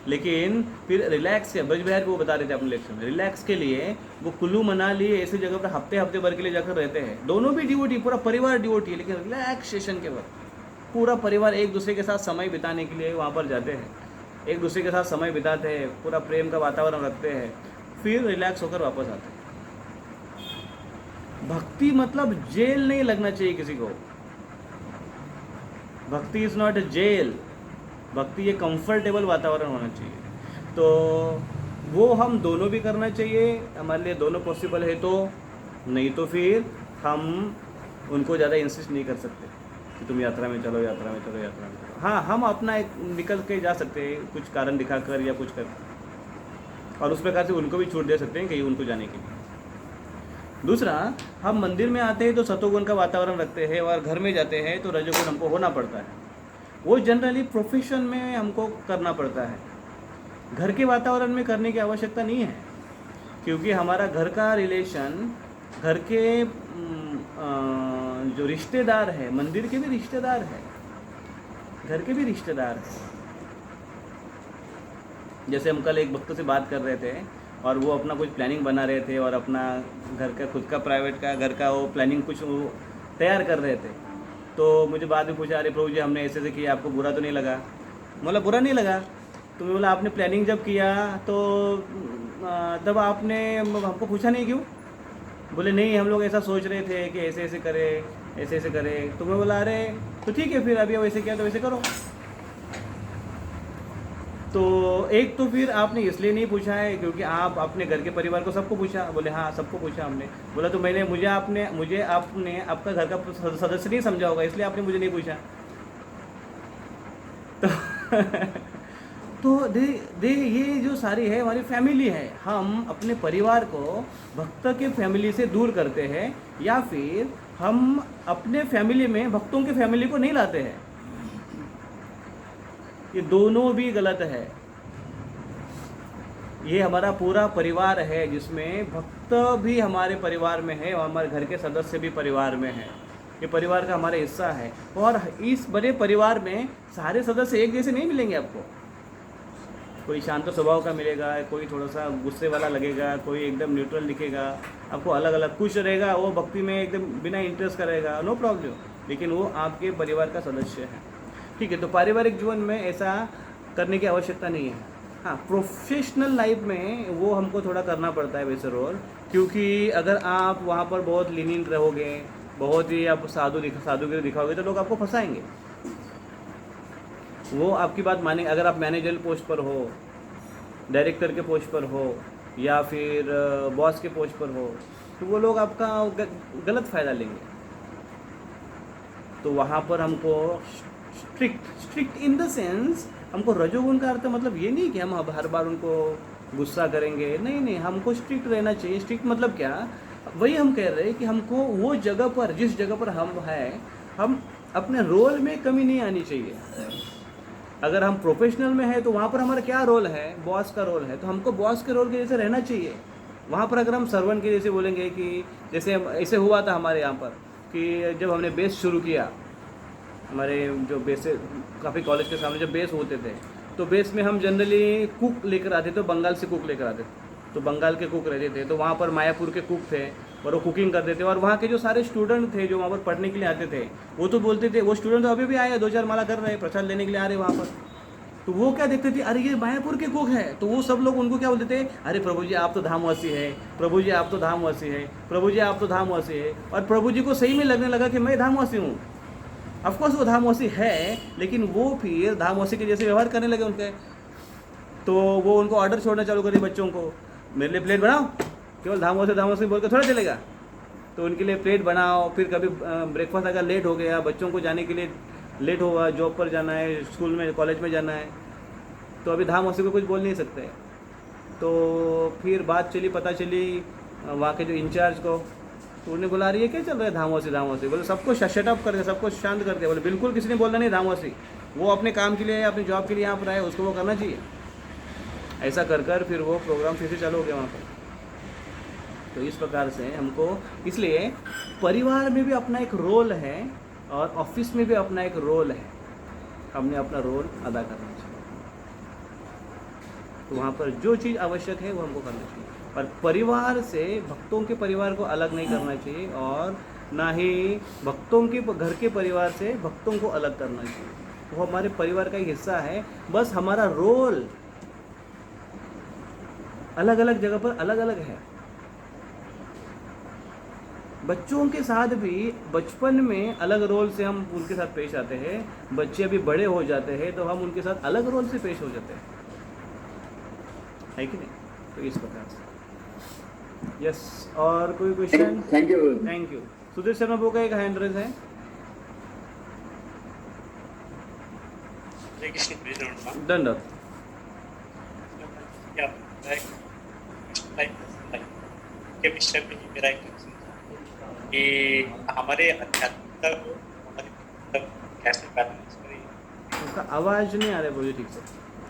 लेकिन फिर रिलैक्स है, ब्रज बिहार को वो बता रहे थे अपने लेक्चर में, रिलैक्स के लिए वो कुल्लू मनाली ऐसी जगह पर हफ्ते भर के लिए जाकर रहते हैं। दोनों भी डिवोटी, पूरा परिवार डिवोटी है, लेकिन रिलैक्सेशन के वक्त पूरा परिवार एक दूसरे के साथ समय बिताने के लिए वहाँ पर जाते हैं, एक दूसरे के साथ समय बिताते हैं, पूरा प्रेम का वातावरण रखते हैं, फिर रिलैक्स होकर वापस आते हैं। भक्ति मतलब जेल नहीं लगना चाहिए किसी को। भक्ति इज़ नॉट अ जेल। भक्ति ये कंफर्टेबल वातावरण होना चाहिए। तो वो हम दोनों भी करना चाहिए, हमारे लिए दोनों पॉसिबल है तो, नहीं तो फिर हम उनको ज़्यादा इंसिस्ट नहीं कर सकते कि तुम यात्रा में चलो, यात्रा में चलो, यात्रा में चलो। हाँ, हम अपना एक निकल के जा सकते हैं कुछ कारण दिखाकर या कुछ कर, और उस प्रकार से उनको भी छूट दे सकते हैं कहीं उनको जाने के लिए। दूसरा, हम मंदिर में आते हैं तो सतोगुण का वातावरण रखते हैं और घर में जाते हैं तो रजोगुण हमको होना पड़ता है। वो जनरली प्रोफेशन में हमको करना पड़ता है, घर के वातावरण में करने की आवश्यकता नहीं है, क्योंकि हमारा घर का रिलेशन, घर के जो रिश्तेदार है, मंदिर के भी रिश्तेदार है, घर के भी रिश्तेदार है। जैसे हम कल एक भक्त से बात कर रहे थे और वो अपना कुछ प्लानिंग बना रहे थे और अपना घर का खुद का प्राइवेट का घर का वो प्लानिंग कुछ वो तैयार कर रहे थे। तो मुझे बाद में पूछा, अरे प्रभु जी हमने ऐसे ऐसे किया, आपको बुरा तो नहीं लगा? बोला बुरा नहीं लगा। तो मैं बोला आपने प्लानिंग जब किया तो तब आपने हमको पूछा नहीं क्यों? बोले नहीं, हम लोग ऐसा सोच रहे थे कि ऐसे ऐसे करें, ऐसे ऐसे करें। तो मैं बोला अरे तो ठीक है, फिर अभी वैसे किया तो वैसे करो। तो एक तो फिर आपने इसलिए नहीं पूछा है क्योंकि आप अपने घर के परिवार को सबको पूछा? बोले हाँ सबको पूछा हमने। बोला तो मुझे आपने आपका घर का सदस्य नहीं समझा होगा, इसलिए आपने मुझे नहीं पूछा। तो दे ये जो सारी है हमारी फैमिली है, हम अपने परिवार को भक्त के फैमिली से दूर करते हैं, या फिर हम अपने फैमिली में भक्तों के फैमिली को नहीं लाते हैं। ये दोनों भी गलत है। ये हमारा पूरा परिवार है जिसमें भक्त भी हमारे परिवार में है और हमारे घर के सदस्य भी परिवार में है। ये परिवार का हमारा हिस्सा है और इस बड़े परिवार में सारे सदस्य एक जैसे नहीं मिलेंगे आपको। कोई शांत स्वभाव का मिलेगा, कोई थोड़ा सा गुस्से वाला लगेगा, कोई एकदम न्यूट्रल दिखेगा, आपको अलग अलग। कुछ रहेगा वो भक्ति में एकदम बिना इंटरेस्ट करेगा, नो प्रॉब्लम, लेकिन वो आपके परिवार का सदस्य है। ठीक है, तो पारिवारिक जीवन में ऐसा करने की आवश्यकता नहीं है। हाँ, प्रोफेशनल लाइफ में वो हमको थोड़ा करना पड़ता है वैसे रोल, क्योंकि अगर आप वहाँ पर बहुत लीनियंट रहोगे, बहुत ही आप साधुगिरी दिखाओगे तो लोग आपको फंसाएंगे। वो आपकी बात माने। अगर आप मैनेजर पोस्ट पर हो, डायरेक्टर के पोस्ट पर हो या फिर बॉस के पोस्ट पर हो, तो वो लोग आपका गलत फ़ायदा लेंगे। तो वहाँ पर हमको स्ट्रिक्ट इन द सेंस, हमको रजोगुण का अर्थ मतलब ये नहीं कि हम हर बार उनको गुस्सा करेंगे, नहीं, हमको स्ट्रिक्ट रहना चाहिए। स्ट्रिक्ट मतलब क्या, वही हम कह रहे हैं कि हमको वो जगह पर, जिस जगह पर हम हैं, हम अपने रोल में कमी नहीं आनी चाहिए। अगर हम प्रोफेशनल में हैं तो वहाँ पर हमारा क्या रोल है, बॉस का रोल है, तो हमको बॉस के रोल के जैसे रहना चाहिए। वहाँ पर अगर हम सर्वेंट के जैसे बोलेंगे कि जैसे ऐसे हुआ था हमारे यहाँ पर कि जब हमने बेस शुरू किया, हमारे जो बेस काफ़ी कॉलेज के सामने जब बेस होते थे, तो बेस में हम जनरली कुक लेकर आते थे, बंगाल से कुक लेकर आते थे। तो बंगाल के कुक रहते थे, तो वहाँ पर मायापुर के कुक थे और वो कुकिंग करते थे। और वहाँ के जो सारे स्टूडेंट थे जो वहाँ पर पढ़ने के लिए आते थे, वो तो बोलते थे, वो स्टूडेंट तो अभी भी आए, 2-4 माला कर रहे हैं, प्रसाद लेने के लिए आ रहे वहाँ पर। तो वो क्या देखते थे, अरे ये मायापुर के कुक है, तो वो सब लोग उनको क्या बोलते थे, अरे प्रभु जी आप तो धामवासी है, प्रभु जी आप तो धामवासी है, प्रभु जी आप तो धामवासी है। और प्रभु जी को सही में लगने लगा कि मैं धामवासी हूँ। ऑफकोर्स वो धामवासी है, लेकिन वो फिर धामवासी के जैसे व्यवहार करने लगे उनके। तो वो उनको ऑर्डर छोड़ना चालू करें बच्चों को, मेरे लिए प्लेट बनाओ, केवल धामों से बोल के थोड़ा चलेगा। तो उनके लिए प्लेट बनाओ। फिर कभी ब्रेकफास्ट अगर लेट हो गया, बच्चों को जाने के लिए लेट हुआ, जॉब पर जाना है, स्कूल में कॉलेज में जाना है, तो अभी धामों को कुछ बोल नहीं सकते। तो फिर बात चली, पता चली वहाँ के जो इंचार्ज को, तो उन्हें बुला रही है क्या चल रहा है धामों से। बोले सबको शट अप कर दे, सबको शांत कर दे। बोले बिल्कुल किसी ने बोलना नहीं धामों से, वो अपने काम के लिए अपनी जॉब के लिए यहाँ पर आए, उसको वो करना चाहिए। ऐसा कर कर फिर वो प्रोग्राम फिर से चालू हो गया वहाँ पर। तो इस प्रकार से हमको, इसलिए परिवार में भी अपना एक रोल है और ऑफिस में भी अपना एक रोल है, हमने अपना रोल अदा करना चाहिए। तो वहाँ पर जो चीज़ आवश्यक है वो हमको करना चाहिए। और परिवार से, भक्तों के परिवार को अलग नहीं करना चाहिए, और ना ही भक्तों के घर के परिवार से भक्तों को अलग करना चाहिए। वो हमारे परिवार का एक हिस्सा है, बस हमारा रोल अलग अलग जगह पर अलग अलग है। बच्चों के साथ भी बचपन में अलग रोल से हम उनके साथ पेश आते हैं, बच्चे अभी बड़े हो जाते हैं तो हम उनके साथ अलग रोल से पेश हो जाते हैं, है कि नहीं? तो इस प्रकार से। यस, और कोई question? Thank you. Thank you. Sudhir Sharma वो का एक हैंड रेज है। डन। के विषय में ही मेरा एक कि हमारे अध्यात्म हमारे कैसे बैलेंस करें। उसका आवाज़ नहीं आ रहा है बोलिए ठीक से,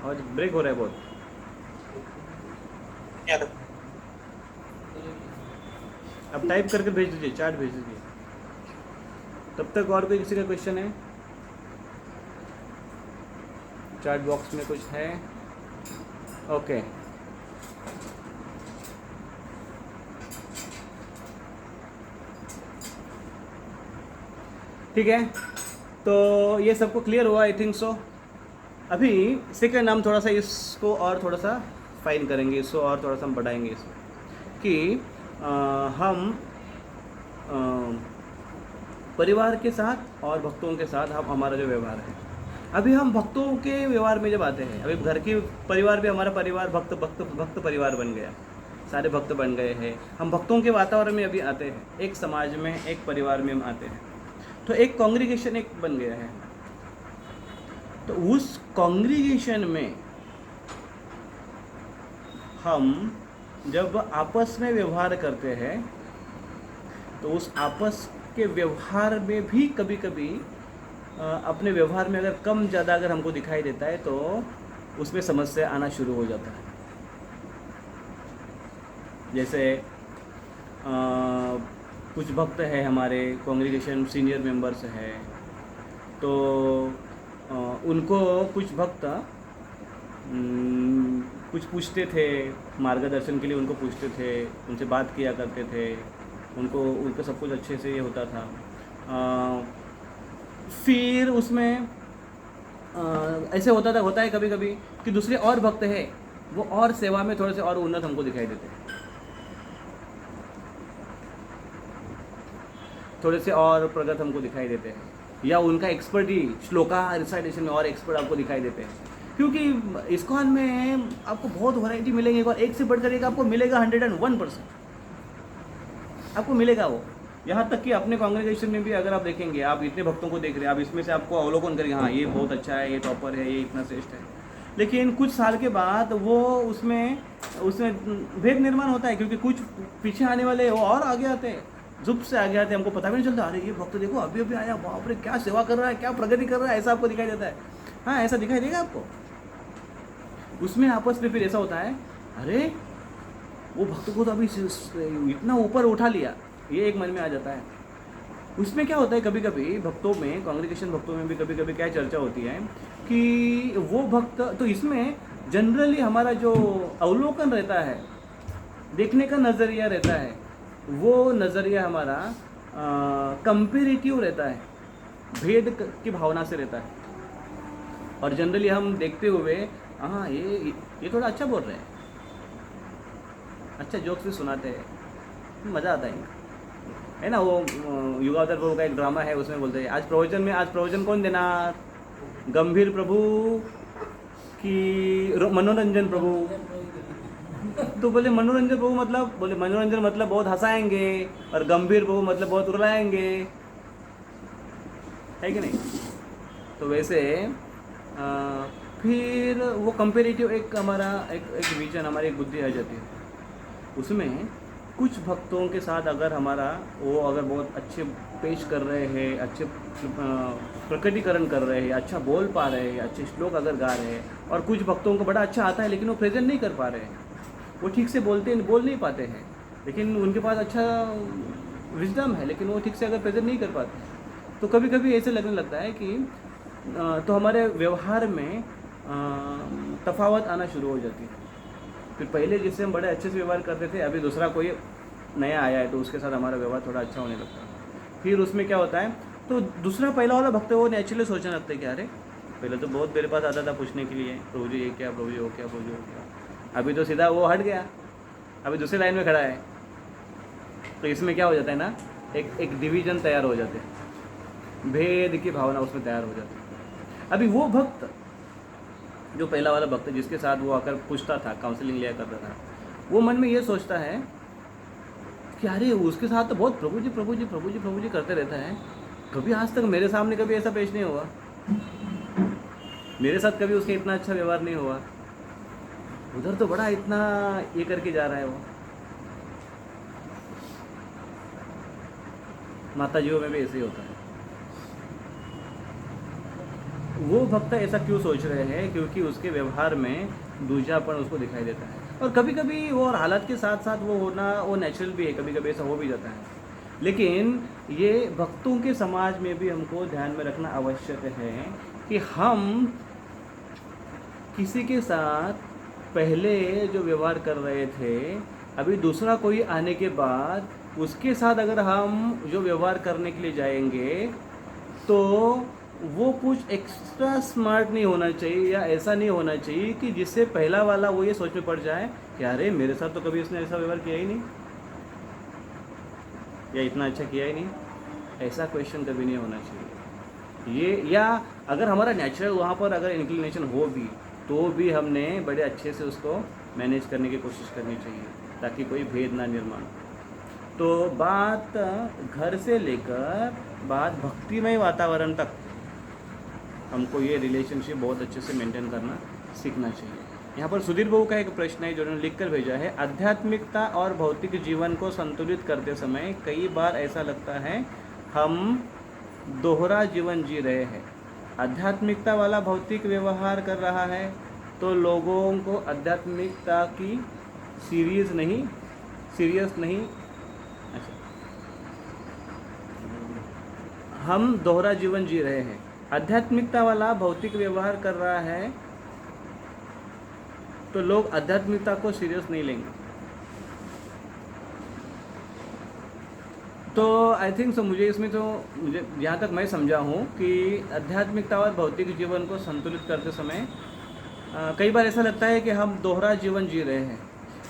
आवाज़ ब्रेक हो रहा है बहुत। अब टाइप करके भेज दीजिए, चार्ट भेज दीजिए। तब तक और कोई किसी का क्वेश्चन है? चार्ट बॉक्स में कुछ है? ओके। ठीक है, तो ये सबको क्लियर हुआ आई थिंक सो। अभी सेकंड हम थोड़ा सा इसको और थोड़ा सा फाइन करेंगे, इसको और थोड़ा सा हम बढ़ाएंगे इसमें कि हम परिवार के साथ और भक्तों के साथ हम हमारा जो व्यवहार है। अभी हम भक्तों के व्यवहार में जब आते हैं, अभी घर के परिवार भी हमारा परिवार भक्त परिवार बन गया, सारे भक्त बन गए हैं। हम भक्तों के वातावरण में अभी आते हैं, एक समाज में, एक परिवार में हम आते हैं, तो एक कॉन्ग्रीगेशन एक बन गया है। तो उस कॉन्ग्रीगेशन में हम जब आपस में व्यवहार करते हैं, तो उस आपस के व्यवहार में भी कभी कभी अपने व्यवहार में अगर कम ज़्यादा अगर हमको दिखाई देता है तो उसमें समस्या आना शुरू हो जाता है। जैसे कुछ भक्त हैं हमारे कॉन्ग्रीगेशन सीनियर मेंबर्स हैं, तो उनको कुछ भक्त कुछ पूछते थे, मार्गदर्शन के लिए उनको पूछते थे, उनसे बात किया करते थे, उनको सब कुछ अच्छे से ये होता था। फिर उसमें ऐसे होता है कभी कभी कि दूसरे और भक्त हैं, वो और सेवा में थोड़े से और उन्नत हमको दिखाई देते हैं, थोड़े से और प्रगत हमको दिखाई देते हैं, या उनका एक्सपर्टीज श्लोका रिसाइटेशन में और एक्सपर्ट आपको दिखाई देते हैं। क्योंकि इस्कॉन में आपको बहुत वैरायटी मिलेंगी और एक से बढ़कर एक आपको मिलेगा, 101% आपको मिलेगा वो। यहाँ तक कि अपने कांग्रेगेशन में भी अगर आप देखेंगे, आप इतने भक्तों को देख रहे हैं, आप इसमें से आपको अवलोकन करेंगे, हाँ ये बहुत अच्छा है, ये टॉपर है, ये इतना श्रेष्ठ है। लेकिन कुछ साल के बाद वो उसमें भेद निर्माण होता है, क्योंकि कुछ पीछे आने वाले वो और आगे आते हैं, जुब से आगे आते हैं, हमको पता भी नहीं चलता, अरे ये भक्त देखो अभी अभी आया, बाप रे क्या सेवा कर रहा है, क्या प्रगति कर रहा है, ऐसा आपको दिखाई देता है। हाँ ऐसा दिखाई देगा आपको। उसमें आपस में फिर ऐसा होता है, अरे वो भक्त को तो अभी इतना ऊपर उठा लिया, ये एक मन में आ जाता है। उसमें क्या होता है, कभी कभी भक्तों में, कांग्रेगेशन भक्तों में भी कभी कभी क्या चर्चा होती है कि वो भक्त, तो इसमें जनरली हमारा जो अवलोकन रहता है, देखने का नज़रिया रहता है, वो नज़रिया हमारा कंपेरेटिव रहता है, भेद की भावना से रहता है। और जनरली हम देखते हुए, हाँ ये थोड़ा अच्छा बोल रहे हैं, अच्छा जोक्स भी सुनाते हैं, मज़ा आता है ना। वो युगावतार प्रभु का एक ड्रामा है, उसमें बोलते हैं आज प्रवचन कौन देना, गंभीर प्रभु कि मनोरंजन प्रभु, तो बोले मनोरंजन प्रभु मतलब, बोले मनोरंजन मतलब बहुत हंसाएंगे, और गंभीर प्रभु मतलब बहुत रुलाएंगे, है कि नहीं? तो वैसे फिर वो कंपेरेटिव एक हमारा एक विजन, हमारी एक बुद्धि आ जाती है। उसमें कुछ भक्तों के साथ अगर हमारा वो अगर बहुत अच्छे पेश कर रहे हैं, अच्छे प्रकटीकरण कर रहे हैं, अच्छा बोल पा रहे हैं, अच्छे श्लोक अगर गा रहे हैं, और कुछ भक्तों को बड़ा अच्छा आता है लेकिन वो प्रेजेंट नहीं कर पा रहे हैं, वो ठीक से बोल नहीं पाते हैं, लेकिन उनके पास अच्छा विजडम है लेकिन वो ठीक से अगर प्रेजेंट नहीं कर पाते, तो कभी कभी ऐसे लगने लगता है कि तो हमारे व्यवहार में तफावत आना शुरू हो जाती है। फिर पहले जिससे हम बड़े अच्छे से व्यवहार करते थे, अभी दूसरा कोई नया आया है तो उसके साथ हमारा व्यवहार थोड़ा अच्छा होने लगता है। फिर उसमें क्या होता है, तो दूसरा पहला वाला भक्त वो नेचुरली सोचने लगते हैं कि अरे पहले तो बहुत मेरे पास आता था पूछने के लिए, प्रभु जी ये क्या, प्रभु जी वो क्या, प्रभु जी वो क्या, अभी तो सीधा वो हट गया, अभी दूसरी लाइन में खड़ा है। तो इसमें क्या हो जाता है ना, एक डिवीजन तैयार हो जाते हैं, भेद की भावना उसमें तैयार हो जाती है। अभी वो भक्त जो पहला वाला भक्त जिसके साथ वो आकर पूछता था, काउंसलिंग लिया करता था, वो मन में ये सोचता है कि अरे उसके साथ तो बहुत प्रभु जी प्रभु जी प्रभु जी प्रभु जी करते रहता है, कभी आज तक मेरे सामने कभी ऐसा पेश नहीं हुआ, मेरे साथ कभी उसका इतना अच्छा व्यवहार नहीं हुआ, उधर तो बड़ा इतना ये करके जा रहा है वो। माताजियों में भी ऐसे ही होता है। वो भक्त ऐसा क्यों सोच रहे हैं, क्योंकि उसके व्यवहार में दूजापन उसको दिखाई देता है, और कभी कभी वो और हालात के साथ साथ वो होना वो नेचुरल भी है, कभी कभी ऐसा हो भी जाता है। लेकिन ये भक्तों के समाज में भी हमको ध्यान में रखना आवश्यक है कि हम किसी के साथ पहले जो व्यवहार कर रहे थे, अभी दूसरा कोई आने के बाद उसके साथ अगर हम जो व्यवहार करने के लिए जाएंगे तो वो कुछ एक्स्ट्रा स्मार्ट नहीं होना चाहिए, या ऐसा नहीं होना चाहिए कि जिससे पहला वाला वो ये सोच में पड़ जाए कि अरे मेरे साथ तो कभी इसने ऐसा व्यवहार किया ही नहीं, या इतना अच्छा किया ही नहीं। ऐसा क्वेश्चन कभी नहीं होना चाहिए ये, या अगर हमारा नेचुरल वहाँ पर अगर इंक्लिनेशन हो भी तो भी हमने बड़े अच्छे से उसको मैनेज करने की कोशिश करनी चाहिए ताकि कोई भेद ना निर्माण हो। तो बात घर से लेकर बात भक्तिमय वातावरण तक हमको ये रिलेशनशिप बहुत अच्छे से मेंटेन करना सीखना चाहिए। यहाँ पर सुधीर बाबू का एक प्रश्न है जो उन्होंने लिख कर भेजा है, आध्यात्मिकता और भौतिक जीवन को संतुलित करते समय कई बार ऐसा लगता है हम दोहरा जीवन जी रहे हैं। आध्यात्मिकता वाला भौतिक व्यवहार कर रहा है तो लोगों को आध्यात्मिकता की सीरियस नहीं अच्छा, हम दोहरा जीवन जी रहे हैं, आध्यात्मिकता वाला भौतिक व्यवहार कर रहा है तो लोग आध्यात्मिकता को सीरियस नहीं लेंगे। तो आई थिंक सो मुझे जहाँ तक मैं समझा हूँ कि आध्यात्मिकता और भौतिक जीवन को संतुलित करते समय कई बार ऐसा लगता है कि हम दोहरा जीवन जी रहे हैं।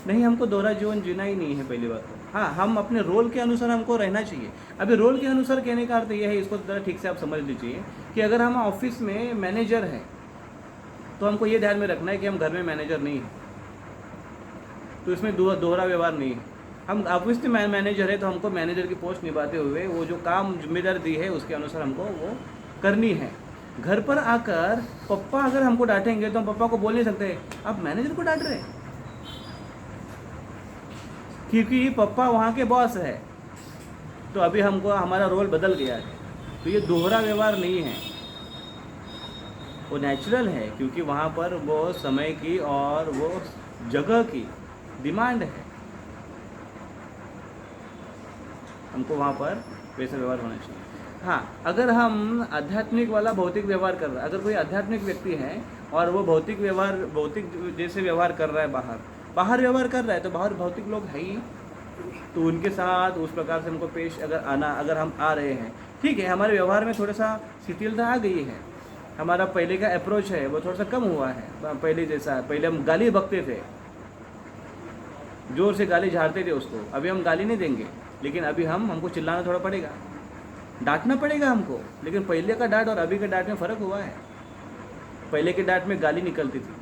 नहीं, हमको दोहरा जीवन जीना ही नहीं है पहली बात तो। हाँ, हम अपने रोल के अनुसार हमको रहना चाहिए। अभी रोल के अनुसार कहने का अर्थ यह है, इसको ज़रा ठीक से आप समझ लीजिए कि अगर हम ऑफिस में मैनेजर हैं तो हमको ये ध्यान में रखना है कि हम घर में मैनेजर नहीं हैं, तो इसमें दोहरा व्यवहार नहीं है। हम ऑफिस में मैनेजर है तो हमको मैनेजर की पोस्ट निभाते हुए वो जो काम जिम्मेदारी दी है उसके अनुसार हमको वो करनी है। घर पर आकर पप्पा अगर हमको डांटेंगे तो हम पप्पा को बोल नहीं सकते आप मैनेजर को डांट रहे हैं, क्योंकि पप्पा वहाँ के बॉस है। तो अभी हमको हमारा रोल बदल गया है। तो ये दोहरा व्यवहार नहीं है, वो नेचुरल है, क्योंकि वहाँ पर वो समय की और वो जगह की डिमांड है। हमको वहाँ पर वैसा व्यवहार होना चाहिए। हाँ, अगर हम आध्यात्मिक वाला भौतिक व्यवहार कर रहा है, अगर कोई आध्यात्मिक व्यक्ति है और वो भौतिक जैसे व्यवहार कर रहा है, बाहर व्यवहार कर रहा है, तो बाहर भौतिक लोग है ही, तो उनके साथ उस प्रकार से हमको पेश अगर हम आ रहे हैं, ठीक है, हमारे व्यवहार में थोड़ा सा शिथिलता आ गई है, हमारा पहले का अप्रोच है वो थोड़ा सा कम हुआ है पहले जैसा। पहले हम गाली बकते थे, जोर से गाली झाड़ते थे उसको, अभी हम गाली नहीं देंगे, लेकिन अभी हमको चिल्लाना थोड़ा पड़ेगा, डांटना पड़ेगा हमको, लेकिन पहले का डांट और अभी के डांट में फ़र्क हुआ है। पहले की डांट में गाली निकलती थी,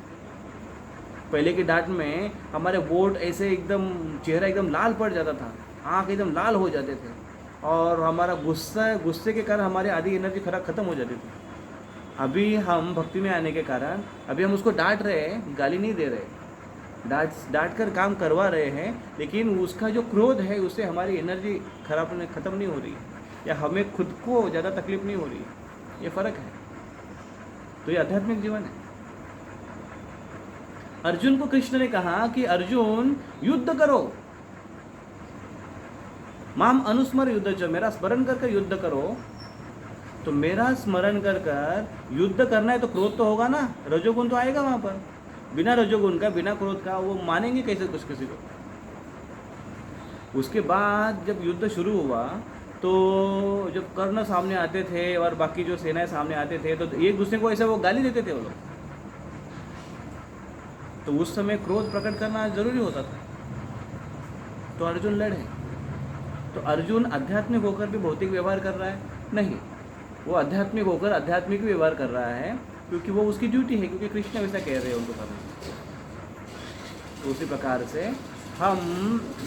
पहले की डांट में हमारे वोट ऐसे एकदम चेहरा एकदम लाल पड़ जाता था, आँख एकदम लाल हो जाते थे, और हमारा गुस्से के कारण हमारी आधी एनर्जी ख़त्म हो जाती थी। अभी हम भक्ति में आने के कारण अभी हम उसको डांट रहे हैं, गाली नहीं दे रहे, डांट कर काम करवा रहे हैं, लेकिन उसका जो क्रोध है उससे हमारी एनर्जी ख़त्म नहीं हो रही है, या हमें खुद को ज़्यादा तकलीफ नहीं हो रही है, ये फ़र्क है। तो ये आध्यात्मिक जीवन है। अर्जुन को कृष्ण ने कहा कि अर्जुन युद्ध करो, माम अनुस्मर युद्ध च, मेरा स्मरण कर युद्ध करो। तो मेरा स्मरण कर युद्ध करना है तो क्रोध तो होगा ना, रजोगुण तो आएगा वहाँ पर। बिना रजोगुण का, बिना क्रोध का वो मानेंगे कैसे कुछ किसी को। उसके बाद जब युद्ध शुरू हुआ तो जब कर्ण सामने आते थे और बाकी जो सेनाएं सामने आते थे तो एक दूसरे को ऐसे वो गाली देते थे वो लोग, तो उस समय क्रोध प्रकट करना जरूरी होता था। तो अर्जुन लड़े, तो अर्जुन आध्यात्मिक होकर भी भौतिक व्यवहार कर रहा है? नहीं, वो आध्यात्मिक होकर आध्यात्मिक व्यवहार कर रहा है क्योंकि वो उसकी ड्यूटी है, क्योंकि कृष्ण वैसा कह रहे हैं उनको करने। तो उसी प्रकार से हम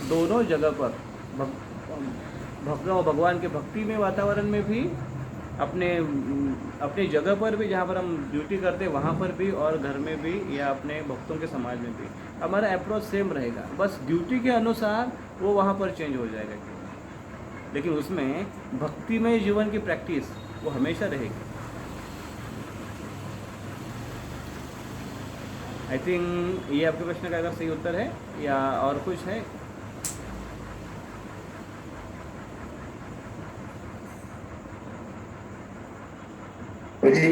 दोनों जगह पर भगवान के भक्ति में वातावरण में भी, अपने जगह पर भी जहाँ पर हम ड्यूटी करते हैं वहाँ पर भी, और घर में भी या अपने भक्तों के समाज में भी हमारा अप्रोच सेम रहेगा। बस ड्यूटी के अनुसार वो वहाँ पर चेंज हो जाएगा, लेकिन उसमें भक्तिमय जीवन की प्रैक्टिस वो हमेशा रहेगी। आई थिंक ये आपके प्रश्न का अगर सही उत्तर है, या और कुछ है? जी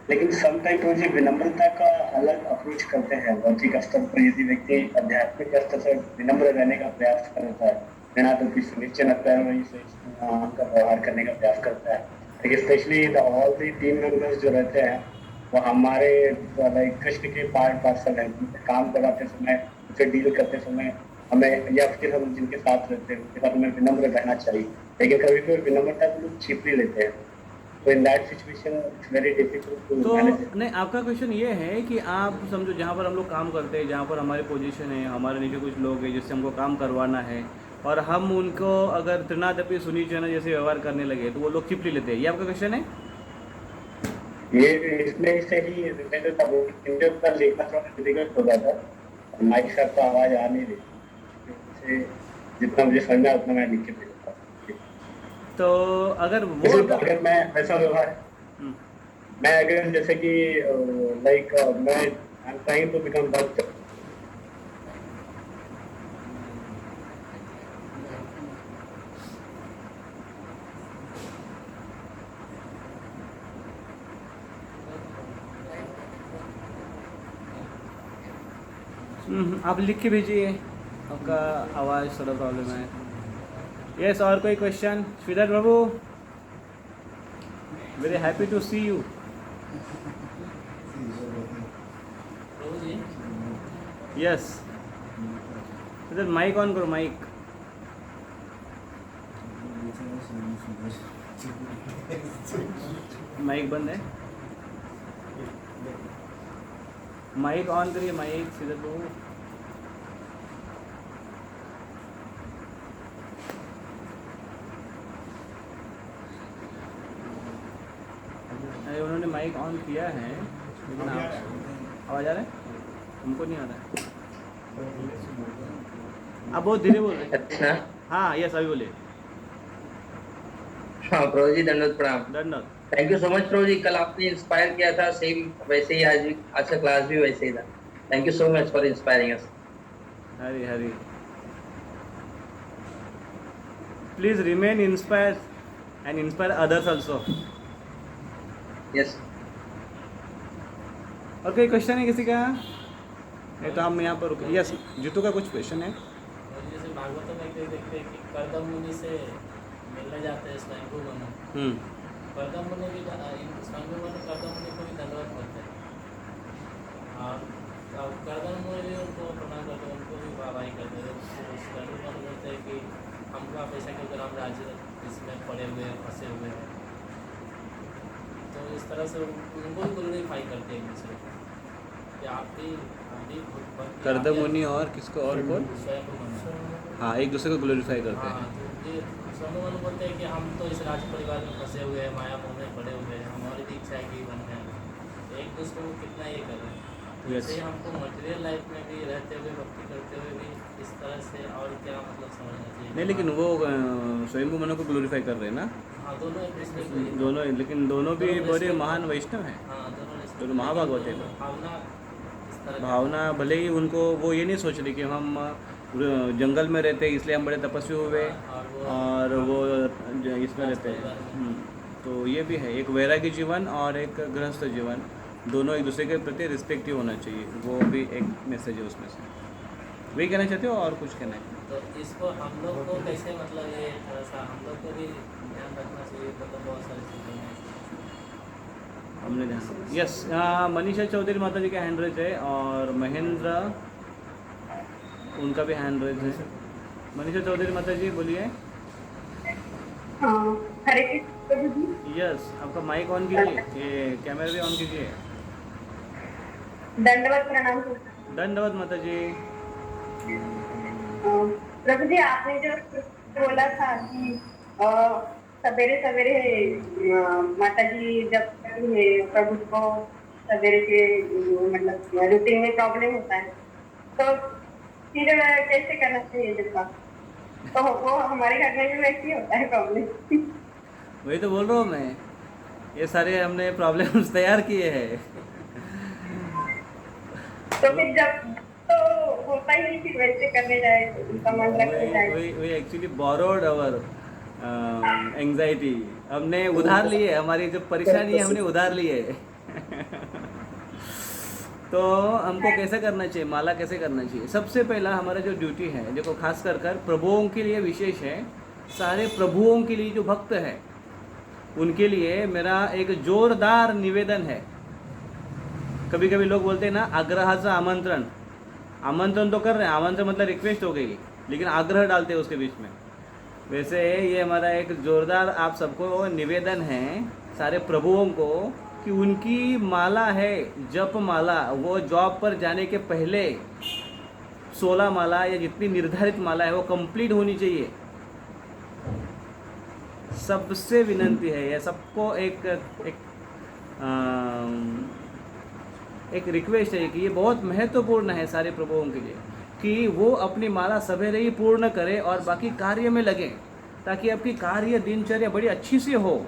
लेकिन समटाइम तो जी विनम्रता का अलग अप्रोच करते हैं। भौतिक स्तर पर यदि व्यक्ति आध्यात्मिक स्तर से विनम्र रहने का प्रयास करता है, बिना तो किसी निश्चय वही से का व्यवहार करने का प्रयास करता है, लेकिन specially all the team members जो रहते हैं वो हमारे लाइक कृष्ण के पार्ट पार्सल है। काम करवाते समय, उसे डील करते समय हमें, या फिर हम जिनके साथ रहते हैं उनके साथ हमें विनम्र रहना चाहिए, लेकिन कभी कभी विनम्रता को लोग छिपली लेते हैं। तो in that situation it's very difficult to manage. नहीं, आपका क्वेश्चन ये है कि आप समझो जहाँ पर हम लोग काम करते हैं, जहाँ पर हमारी पोजीशन है, हमारे नीचे कुछ लोग हैं जिससे हमको काम करवाना है, और हम उनको अगर त्रिनादपि सुनीचना जैसे व्यवहार करने लगे तो वो लोग चिपली लेते हैं। ये आपका क्वेश्चन है? ये इसमें से ही रिलेटेड था, वो इंटरव्यू लिखना थोड़ा डिफिकल्ट हो जाता है, माइक से आपको आवाज़ आ नहीं रही, जितना मुझे समझ में आया उतना मैं लिख के भेजता। तो अगर मैं ऐसा व्यवहार, मैं अगर जैसे कि लाइक मैं I am trying to become bhakt, आप लिख के भेजिए, आपका आवाज़ थोड़ा प्रॉब्लम है। यस, और कोई question? Sridhar Babu, very happy to see you. Yes, इधर माइक ऑन करो, माइक। माइक बंद है, माइक ऑन करिए, माइक। श्रीधर बाबू, उन्होंने माइक ऑन किया है लेकिन आवाज़ आ रहा है? हमको नहीं आ रहा है। आप बहुत धीरे बोल रहे हैं। अच्छा, हाँ, यस, अभी बोलिए। हाँ प्रभु जी, दंडवत प्रणाम। दंडवत। थैंक यू सो मच प्रभु जी, कल आपने इंस्पायर किया था, सेम वैसे ही आज भी, आज का क्लास भी वैसे ही था। Thank you so much for inspiring us. Hari Hari, please remain inspired and inspire others also. Yes. और कोई क्वेश्चन है किसी का? नहीं तो हम यहाँ पर रुके। यस, जीतू का कुछ क्वेश्चन है? जैसे भागवत में देखते हैं कि कर्दम मुनि से मिलने जाते हैं स्वयंभू मनु। कर्दम मुनि भी स्वयंभू मनु कर्दम मुनि को भी धन्यवाद करते हैं, और कर्दम मुनि भी उनको प्रणाम करते हैं, उनको भी वाहवाही करते हैं। स्वयंभू मनु बोलते हैं कि हमको आप ऐसा क्यों कर, हम राज्य इसमें पड़े हुए हैं, फंसे हुए हैं। तो इस तरह से उनको भी ग्लोरीफाई करते हैं एक दूसरे को कि आप भी कर्दम मुनि और किसको और कौन? स्वयं को मनु। हाँ, एक दूसरे को ग्लोरीफाई करते हाँ, हैं। तो ये स्वयं मनु बोलते हैं कि हम तो इस राज परिवार में फंसे हुए हैं, माया मोह में पड़े हुए हैं, हमारी भी इच्छा है कि बन जाए, तो एक दूसरे को कितना ये कर रहे हैं। तो Yes. इससे हमको मटेरियल लाइफ में भी रहते हुए भक्ति करते हुए भी इस तरह से और क्या मतलब समझना चाहिए। नहीं, लेकिन वो स्वयं मनु को ग्लोरीफाई कर रहे हैं ना हाँ, दोनों एक दूसरे को ये- दोनों, लेकिन दोनों भी दोनों बड़े respect- महान वैष्णव हैं। हाँ, दोनों respect- दोनों महाभागवत हैं। भावना इस तरह की- भावना भले ही उनको वो ये नहीं सोच रही कि हम जंगल में रहते हैं इसलिए हम बड़े तपस्वी हुए और वो इसमें रहते हैं। तो ये भी है, एक वैरागी जीवन और एक गृहस्थ जीवन, दोनों एक दूसरे के प्रति रिस्पेक्टिव होना चाहिए, वो भी एक मैसेज है उसमें से। वही कहना चाहते हो और कुछ कहना है? तो इसको हम लोग को कैसे मतलब ये थोड़ा सा हम लोग को भी ध्यान रखना चाहिए, मतलब बहुत सारी चीज़ें हैं। हमने ध्यान, यस, मनीषा चौधरी माता जी का हैंड रेज है और महेंद्र उनका भी हैंड रेज है। मनीषा चौधरी माता जी बोलिए। हरे कृष्ण प्रभु जी। यस, आपका माइक ऑन कीजिए, ये कैमरा भी ऑन कीजिए। दंडवत प्रणाम। दंडवत माता जी। प्रभु जी, आपने जो बोला था कि सवेरे सवेरे माता जी जब प्रभु को सवेरे के मतलब रूटीन में प्रॉब्लम होता है, तो फिर कैसे करना चाहिए जब तो वो हमारे घर में भी वैसे ही होता है प्रॉब्लम। वही तो बोल रहा हूँ मैं, ये सारे हमने प्रॉब्लम्स तैयार किए हैं। तो फिर जब तो होता ही नहीं, फिर वैसे करने जाए उनका मन रखने जाए। we actually borrowed our anxiety, हमने उधार लिए, हमारी जो परेशानी है हमने उधार लिए। तो हमको कैसे करना चाहिए, माला कैसे करना चाहिए? सबसे पहला हमारा जो ड्यूटी है, देखो खास कर प्रभुओं के लिए विशेष है, सारे प्रभुओं के लिए जो भक्त है उनके लिए मेरा एक जोरदार निवेदन है। कभी कभी लोग बोलते हैं ना, आग्रहाचा आमंत्रण, आमंत्रण तो कर रहे हैं, आमंत्रण मतलब रिक्वेस्ट हो गई, लेकिन आग्रह डालते हैं उसके बीच में। वैसे ये हमारा एक जोरदार आप सबको निवेदन है, सारे प्रभुओं को, कि उनकी माला है जप माला, वो जॉब पर जाने के पहले 16 माला या जितनी निर्धारित माला है वो कंप्लीट होनी चाहिए। सबसे विनंती है, यह सबको एक रिक्वेस्ट है कि ये बहुत महत्वपूर्ण है सारे प्रभुओं के लिए, कि वो अपनी माला सवेरे ही पूर्ण करें और बाकी कार्य में लगें, ताकि आपकी कार्य दिनचर्या बड़ी अच्छी से हो।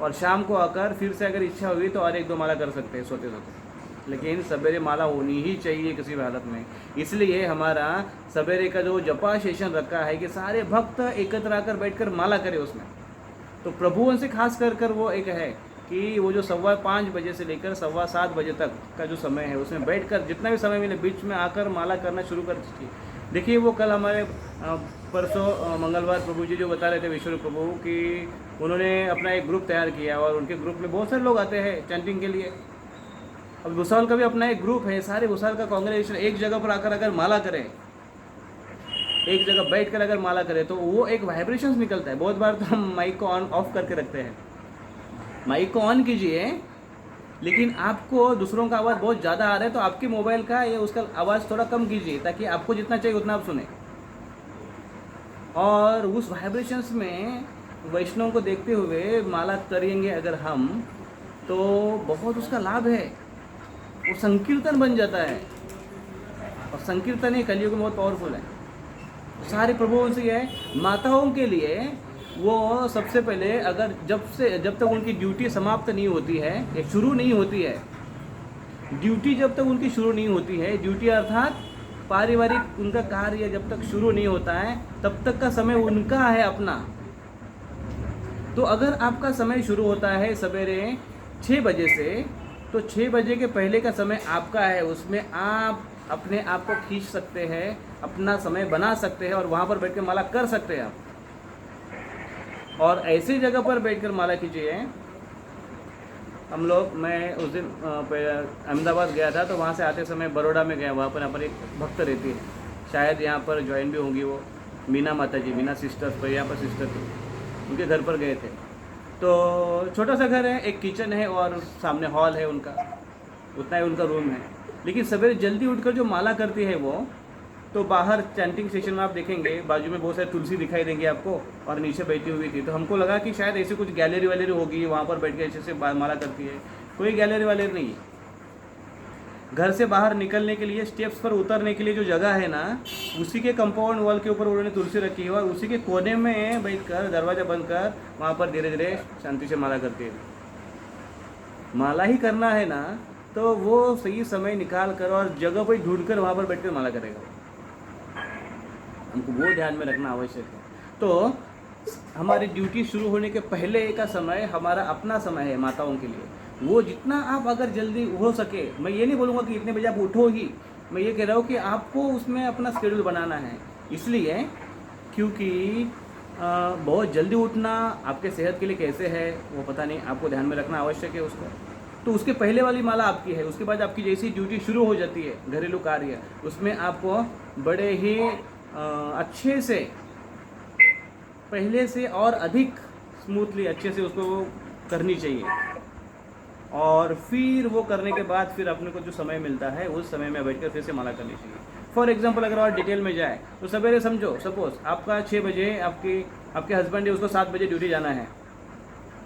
और शाम को आकर फिर से अगर इच्छा हुई तो और 1-2 माला कर सकते हैं सोते सोते, लेकिन सवेरे माला होनी ही चाहिए किसी भी हालत में। इसलिए हमारा सवेरे का जो जपा सेशन रखा है कि सारे भक्त एकत्र आकर बैठकर माला करें उसमें। तो प्रभुओं से खास कर वो एक है कि वो जो 5:15 बजे से लेकर 7:15 बजे तक का जो समय है उसमें बैठकर जितना भी समय मिले बीच में आकर माला करना शुरू कर दीजिए। देखिए वो कल हमारे परसों मंगलवार प्रभु जी जो बता रहे थे, विश्व प्रभु, कि उन्होंने अपना एक ग्रुप तैयार किया और उनके ग्रुप में बहुत सारे लोग आते हैं चैंटिंग के लिए। अब भूसावल का भी अपना एक ग्रुप है, सारे भूसावल का कांग्रेगेशन एक जगह पर आकर अगर माला करें, एक जगह बैठ कर अगर माला करें तो वो एक वाइब्रेशंस निकलता है। बहुत बार तो हम माइक को ऑन ऑफ करके रखते हैं, माइक को ऑन कीजिए, लेकिन आपको दूसरों का आवाज़ बहुत ज़्यादा आ रहा है तो आपके मोबाइल का या उसका आवाज़ थोड़ा कम कीजिए, ताकि आपको जितना चाहिए उतना आप सुने। और उस वाइब्रेशंस में वैष्णव को देखते हुए माला करेंगे अगर हम, तो बहुत उसका लाभ है, वो संकीर्तन बन जाता है। और संकीर्तन ही कलयुग में बहुत पावरफुल है। सारे प्रभुओं से है, माताओं के लिए वो सबसे पहले अगर जब तक उनकी ड्यूटी समाप्त नहीं होती है या शुरू नहीं होती है, ड्यूटी जब तक उनकी शुरू नहीं होती है, ड्यूटी अर्थात पारिवारिक उनका कार्य जब तक शुरू नहीं होता है तब तक का समय उनका है अपना। तो अगर आपका समय शुरू होता है सवेरे 6 बजे से, तो 6 बजे के पहले का समय आपका है, उसमें आप अपने आप को खींच सकते हैं, अपना समय बना सकते हैं और वहाँ पर बैठ कर माला कर सकते हैं आप। और ऐसी जगह पर बैठकर माला कीजिए। मैं उस दिन अहमदाबाद गया था, तो वहाँ से आते समय बड़ौदा में गया, वहाँ पर एक भक्त रहती है, शायद यहाँ पर ज्वाइन भी होंगी वो, मीना माता जी, मीना सिस्टर्स पर यहाँ पर सिस्टर थी, उनके घर पर गए थे। तो छोटा सा घर है, एक किचन है और सामने हॉल है उनका, उतना ही उनका रूम है। लेकिन सवेरे जल्दी उठकर जो माला करती है वो, तो बाहर चैंटिंग सेशन में आप देखेंगे बाजू में बहुत सारी तुलसी दिखाई देंगी आपको और नीचे बैठी हुई थी। तो हमको लगा कि शायद ऐसी कुछ गैलरी वैलरी होगी, वहाँ पर बैठ के अच्छे से माला करती है। कोई गैलरी वैलरी नहीं है। घर से बाहर निकलने के लिए, स्टेप्स पर उतरने के लिए जो जगह है ना, उसी के कंपाउंड वॉल के ऊपर उन्होंने तुलसी रखी है और उसी के कोने में बैठकर दरवाज़ा बंद कर वहाँ पर धीरे धीरे शांति से माला करती है। माला ही करना है ना, तो वो सही समय निकाल कर और जगह पर ढूंढ कर वहाँ पर बैठ कर माला करेगा। हमको वो ध्यान में रखना आवश्यक है। तो हमारी ड्यूटी शुरू होने के पहले का समय हमारा अपना समय है माताओं के लिए। वो जितना आप अगर जल्दी हो सके, मैं ये नहीं बोलूँगा कि इतने बजे आप उठो ही, मैं ये कह रहा हूँ कि आपको उसमें अपना शेड्यूल बनाना है। इसलिए क्योंकि बहुत जल्दी उठना आपके सेहत के लिए कैसे है वो पता नहीं, आपको ध्यान में रखना आवश्यक है उसको। तो उसके पहले वाली माला आपकी है। उसके बाद आपकी जैसी ड्यूटी शुरू हो जाती है, घरेलू कार्य, उसमें आपको बड़े ही अच्छे से, पहले से और अधिक स्मूथली अच्छे से उसको करनी चाहिए। और फिर वो करने के बाद फिर अपने को जो समय मिलता है उस समय में बैठकर फिर से माला करनी चाहिए। फॉर एग्जांपल अगर और डिटेल में जाए तो सवेरे समझो, सपोज आपका 6 बजे आपके हस्बैंड है, उसको 7 बजे ड्यूटी जाना है,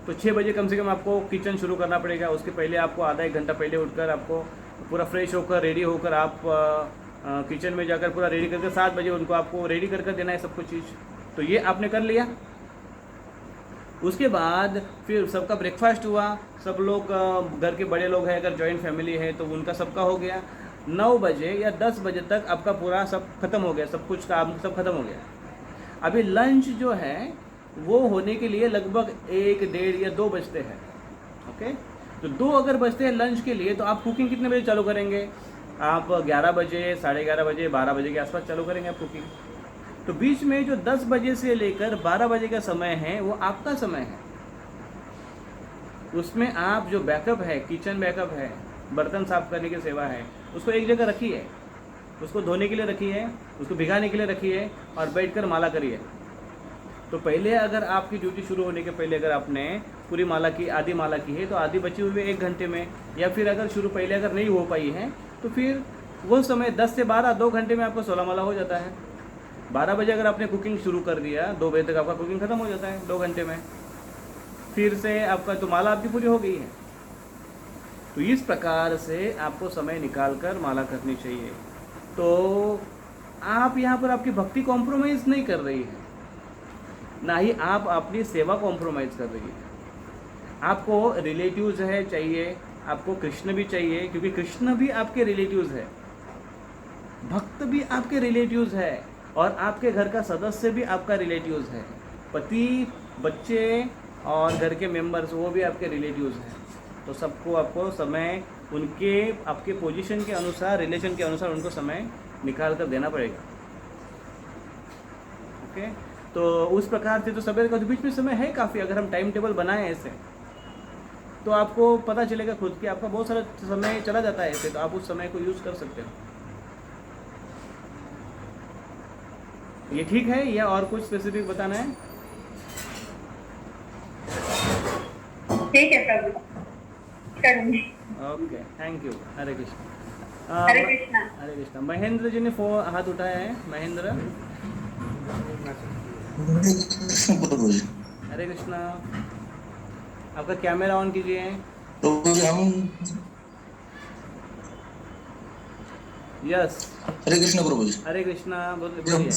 तो 6 बजे कम से कम आपको किचन शुरू करना पड़ेगा। उसके पहले आपको आधा 1 घंटा पहले उठकर आपको पूरा फ्रेश होकर रेडी होकर आप किचन में जाकर पूरा रेडी करके 7 बजे उनको आपको रेडी कर देना है सब कुछ चीज़। तो ये आपने कर लिया। उसके बाद फिर सबका ब्रेकफास्ट हुआ, सब लोग घर के बड़े लोग हैं, अगर जॉइंट फैमिली है तो उनका सबका हो गया। 9 बजे या 10 बजे तक आपका पूरा सब खत्म हो गया, सब कुछ काम सब खत्म हो गया। अभी लंच जो है वो होने के लिए लगभग 1, 1:30 या 2 बजते हैं। ओके, तो 2 अगर बजते हैं लंच के लिए, तो आप कुकिंग कितने बजे चालू करेंगे? आप 11 बजे, 11:30 बजे, 12 बजे के आसपास चालू करेंगे आप कुकिंग। तो बीच में जो 10 बजे से लेकर 12 बजे का समय है वो आपका समय है। उसमें आप जो बैकअप है, किचन बैकअप है, बर्तन साफ करने की सेवा है, उसको एक जगह रखिए, उसको धोने के लिए रखिए, उसको भिगाने के लिए रखिए और बैठकर माला करिए। तो पहले अगर आपकी ड्यूटी शुरू होने के पहले अगर आपने पूरी माला की, आधी माला की है, तो आधी बची हुई 1 घंटे में, या फिर अगर शुरू पहले अगर नहीं हो पाई है तो फिर वो समय 10 से 12, 2 घंटे में आपका 16 माला हो जाता है। 12 बजे अगर आपने कुकिंग शुरू कर दिया, 2 बजे तक आपका कुकिंग ख़त्म हो जाता है 2 घंटे में, फिर से आपका तो माला आपकी पूरी हो गई है। तो इस प्रकार से आपको समय निकाल कर माला करनी चाहिए। तो आप यहाँ पर आपकी भक्ति कॉम्प्रोमाइज़ नहीं कर रही है, ना ही आप अपनी सेवा कॉम्प्रोमाइज़ कर रही है। आपको रिलेटिव्स है चाहिए, आपको कृष्ण भी चाहिए, क्योंकि कृष्ण भी आपके रिलेटिव्स है, भक्त भी आपके रिलेटिव्स है, और आपके घर का सदस्य भी आपका रिलेटिव्स है, पति, बच्चे और घर के मेंबर्स वो भी आपके रिलेटिव्स हैं। तो सबको आपको समय उनके आपके पोजीशन के अनुसार, रिलेशन के अनुसार उनको समय निकाल कर देना पड़ेगा। ओके, तो उस प्रकार से तो सवेरे का बीच में समय है काफ़ी। अगर हम टाइम टेबल बनाएं ऐसे तो आपको पता चलेगा खुद कि आपका बहुत सारा समय चला जाता है ऐसे, तो आप उस समय को यूज़ कर सकते हो। ये ठीक है या और कुछ स्पेसिफिक बताना है? ठीक है प्रभु, करूंगी। Okay, thank you. हरे कृष्ण। हरे कृष्णा। हरे कृष्णा। महेंद्र जी ने हाथ उठाया है। महेंद्र, हरे कृष्णा। आपका कैमरा ऑन कीजिए। तो हम यस। हरे कृष्णा प्रभु जी। हरे कृष्णा। बोलिए।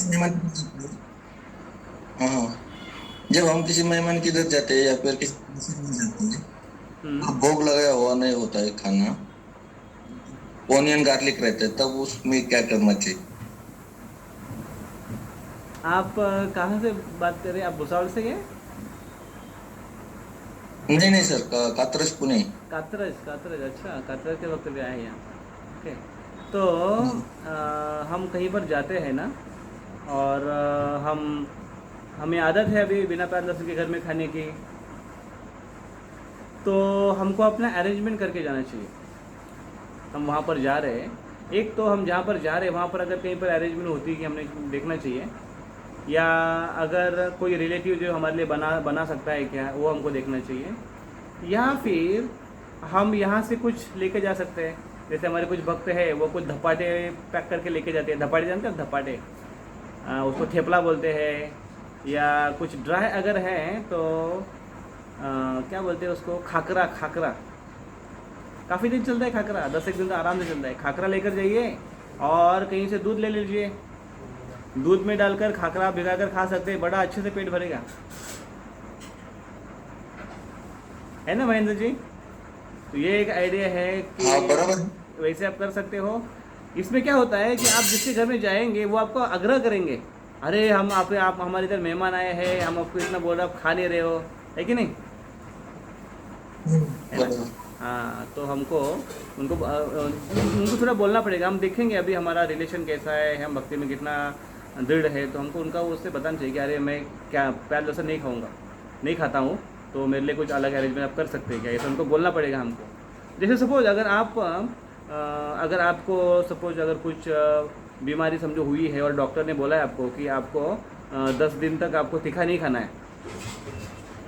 हाँ, जब हम किसी मेहमान की इधर जाते हैं या फिर किसी तो भोग लगाया हुआ नहीं होता है खाना, ओनियन गार्लिक रहते हैं, तब उसमें क्या करना चाहिए? आप कहाँ से बात कर रहे हैं? आप भुसावल से हैं? नहीं सर, कातरस पुणे। कातरस। अच्छा, कातरस के वक्त भी आए यहाँ। ओके, तो हम कहीं पर जाते हैं ना, और हमें आदत है अभी बिना प्याज लहसुन के घर में खाने की, तो हमको अपना अरेंजमेंट करके जाना चाहिए। हम वहाँ पर जा रहे हैं, एक तो हम जहाँ पर जा रहे हैं वहाँ पर अगर कहीं पर अरेंजमेंट होती है कि हमने देखना चाहिए या अगर कोई रिलेटिव जो हमारे लिए बना सकता है क्या, वो हमको देखना चाहिए। या फिर हम यहाँ से कुछ लेके जा सकते हैं, जैसे हमारे कुछ भक्त हैं वो कुछ धपाटे पैक करके लेके जाते हैं। धपाटे जानते हैं? धपाटे, उसको थेपला बोलते हैं। या कुछ ड्राई अगर है तो क्या बोलते हैं उसको, खाकरा। खाकरा काफ़ी दिन चलता है, खाकरा 10 दिन तो आराम से चलता है। खाकरा लेकर जाइए और कहीं से दूध ले लीजिए, दूध में डालकर खाकरा भिगाकर खा सकते हैं, बड़ा अच्छे से पेट भरेगा, है ना महेंद्र जी? तो ये एक आइडिया है कि वैसे आप कर सकते हो। इसमें क्या होता है कि आप जिसके घर में जाएंगे वो आपको आग्रह करेंगे, अरे हम आप हमारे इधर मेहमान आए हैं, हम आपको इतना बोल रहे, आप खा नहीं रहे हो, है कि नहीं? हाँ, तो हमको उनको थोड़ा बोलना पड़ेगा। हम देखेंगे अभी हमारा रिलेशन कैसा है, हम भक्ति में कितना दृढ़ है, तो हमको उनका उससे बताना चाहिए कि अरे मैं क्या प्याज लहसुन नहीं खाऊंगा, नहीं खाता हूँ, तो मेरे लिए कुछ अलग अरेंजमेंट आप कर सकते हैं क्या, ऐसा उनको बोलना पड़ेगा हमको। जैसे सपोज अगर आपको सपोज अगर कुछ बीमारी समझो हुई है और डॉक्टर ने बोला है आपको कि आपको 10 दिन तक आपको तीखा नहीं खाना है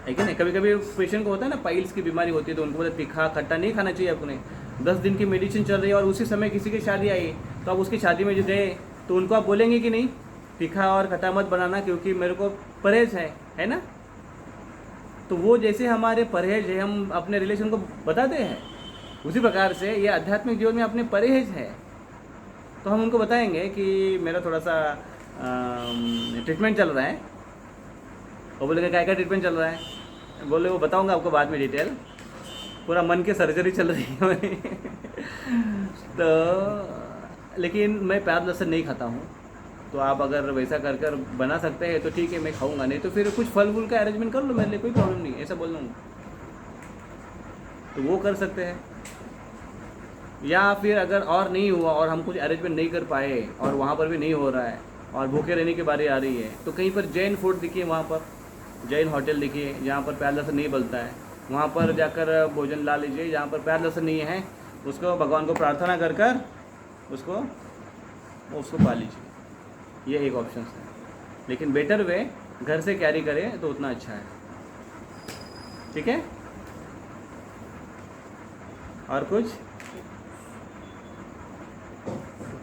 कि नहीं? कभी कभी पेशेंट को होता है ना, पाइल्स की बीमारी होती है, तो उनको बोलते तीखा खट्टा नहीं खाना चाहिए आपने। 10 दिन की मेडिसिन चल रही है और उसी समय किसी की शादी आई, तो आप उसकी शादी में जो गए तो उनको आप बोलेंगे कि नहीं तीखा और खट्टा मत बनाना, क्योंकि मेरे को परहेज है ना? तो वो जैसे हमारे परहेज है, हम अपने रिलेशन को बताते हैं, उसी प्रकार से ये आध्यात्मिक जीवन में अपने परहेज है, तो हम उनको बताएंगे कि मेरा थोड़ा सा ट्रीटमेंट चल रहा है। वो बोलेंगे क्या ट्रीटमेंट चल रहा है? बोले वो बताऊंगा आपको बाद में डिटेल, पूरा मन की सर्जरी चल रही है मेरी तो लेकिन मैं प्याज लहसुन नहीं खाता हूँ, तो आप अगर वैसा कर कर बना सकते हैं तो ठीक है, मैं खाऊंगा, नहीं तो फिर कुछ फल फूल का अरेंजमेंट कर लो, मेरे लिए कोई प्रॉब्लम नहीं, ऐसा बोल दूँगा, तो वो कर सकते हैं। या फिर अगर और नहीं हुआ और हम कुछ अरेंजमेंट नहीं कर पाए और वहाँ पर भी नहीं हो रहा है और भूखे रहने की बारी आ रही है, तो कहीं पर जैन फूड दिखिए, वहाँ पर जैन होटल दिखिए जहाँ पर प्याज लहसुन नहीं बनता है, वहाँ पर जाकर भोजन ला लीजिए। जहाँ पर प्याज लहसुन नहीं है उसको भगवान को प्रार्थना कर कर उसको पा लीजिए, ये एक ऑप्शन है। लेकिन बेटर वे घर से कैरी करें तो उतना अच्छा है, ठीक है? और कुछ?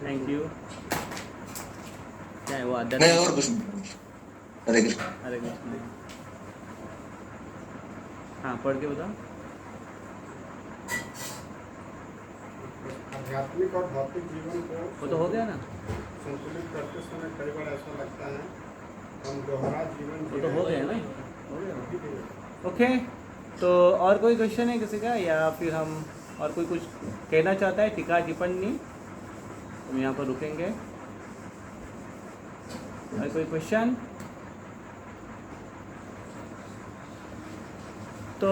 Thank you. क्या है वो आध्यात्मिक? नहीं और कुछ नहीं। हरे कृष्ण। हरे कृष्ण। हाँ, पढ़ के बताओ। आध्यात्मिक और भौतिक जीवन को वो तो हो गया ना, संतुलित करते समय कई बार ऐसा लगता है हम दोहरा जीवन वो तो हो गया ना, हो गया। ओके, तो और कोई क्वेश्चन है किसी का, या फिर हम और कोई कुछ कहना चाहता है? टीका टिप्पणी हम यहाँ पर रुकेंगे। और कोई क्वेश्चन? तो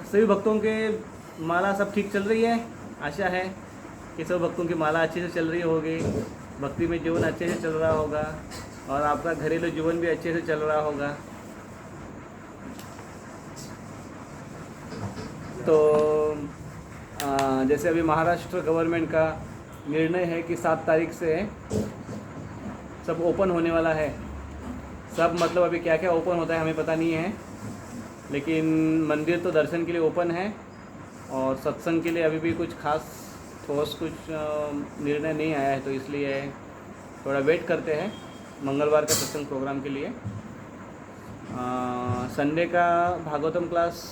सभी भक्तों के माला सब ठीक चल रही है? आशा है कि सब भक्तों की माला अच्छे से चल रही होगी, भक्ति में जीवन अच्छे से चल रहा होगा और आपका घरेलू जीवन भी अच्छे से चल रहा होगा। तो जैसे अभी महाराष्ट्र गवर्नमेंट का निर्णय है कि 7 तारीख से सब ओपन होने वाला है। सब मतलब अभी क्या क्या ओपन होता है हमें पता नहीं है, लेकिन मंदिर तो दर्शन के लिए ओपन है और सत्संग के लिए अभी भी कुछ खास ठोस कुछ निर्णय नहीं आया है, तो इसलिए थोड़ा वेट करते हैं मंगलवार का सत्संग प्रोग्राम के लिए। संडे का भागवतम क्लास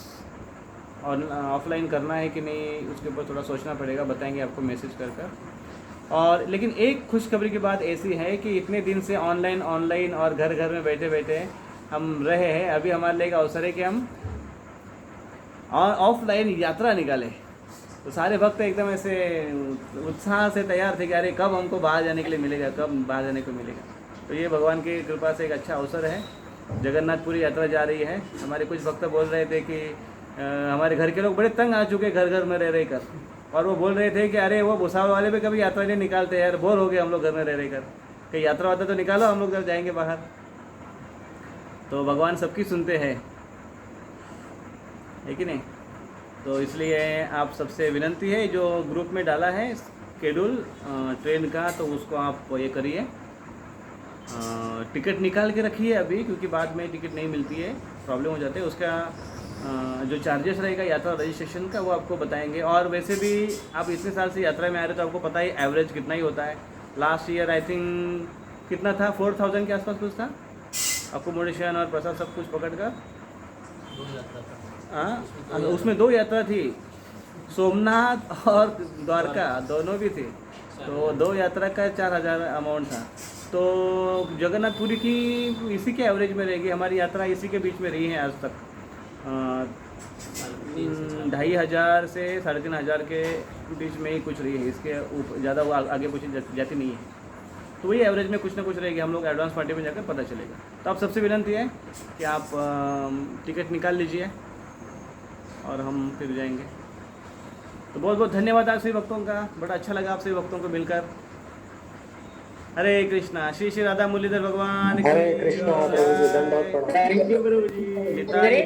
और ऑफलाइन करना है कि नहीं उसके ऊपर थोड़ा सोचना पड़ेगा, बताएंगे आपको मैसेज कर कर। और लेकिन एक खुशखबरी की बात ऐसी है कि इतने दिन से ऑनलाइन और घर घर में बैठे बैठे हम रहे हैं, अभी हमारे लिए एक अवसर है कि हम ऑफलाइन यात्रा निकालें। तो सारे भक्त एकदम ऐसे उत्साह से तैयार थे कि अरे कब हमको बाहर जाने के लिए मिलेगा, कब बाहर जाने को मिलेगा। तो ये भगवान की कृपा से एक अच्छा अवसर है। जगन्नाथपुरी यात्रा जा रही है। हमारे कुछ भक्त बोल रहे थे कि हमारे घर के लोग बड़े तंग आ चुके घर घर में रह कर, और वो बोल रहे थे कि अरे वो भुसावल वाले भी कभी यात्रा नहीं निकालते यार, बोर हो गए हम लोग घर में रह कर, कहीं यात्रा वात्रा तो निकालो, हम लोग जब जाएंगे बाहर। तो भगवान सबकी सुनते हैं, है कि नहीं? तो इसलिए आप सबसे विनंती है, जो ग्रुप में डाला है शेड्यूल ट्रेन का, तो उसको आप ये करिए, टिकट निकाल के रखिए अभी, क्योंकि बाद में टिकट नहीं मिलती है, प्रॉब्लम हो जाते हैं। उसका जो चार्जेस रहेगा यात्रा रजिस्ट्रेशन का वो आपको बताएंगे। और वैसे भी आप इतने साल से यात्रा में आ रहे तो आपको पता ही एवरेज कितना ही होता है। लास्ट ईयर आई थिंक कितना था, 4000 के आसपास कुछ था, अकोमोडेशन और प्रसाद सब कुछ पकड़ कर। हाँ, उसमें 2 यात्रा थी, सोमनाथ और द्वारका दोनों भी थी, तो 2 यात्रा का 4000 अमाउंट था। तो जगन्नाथपुरी की इसी के एवरेज में रहेगी, हमारी यात्रा इसी के बीच में रही है आज तक, 2500 से 3500 के बीच में ही कुछ रही है, इसके ऊपर ज़्यादा वो आगे कुछ जाती नहीं है। तो वही एवरेज में कुछ ना कुछ रहेगी, हम लोग एडवांस पार्टी में जाकर पता चलेगा। तो आप सबसे विनती है कि आप टिकट निकाल लीजिए और हम फिर जाएंगे। तो बहुत बहुत धन्यवाद आप सभी भक्तों का, बड़ा अच्छा लगा आप सभी भक्तों को मिलकर। हरे कृष्णा, श्री श्री राधा मुरलीधर भगवान, हरे कृष्णा, प्रभु जी दंडवत प्रणाम। Thank you Prabhu ji.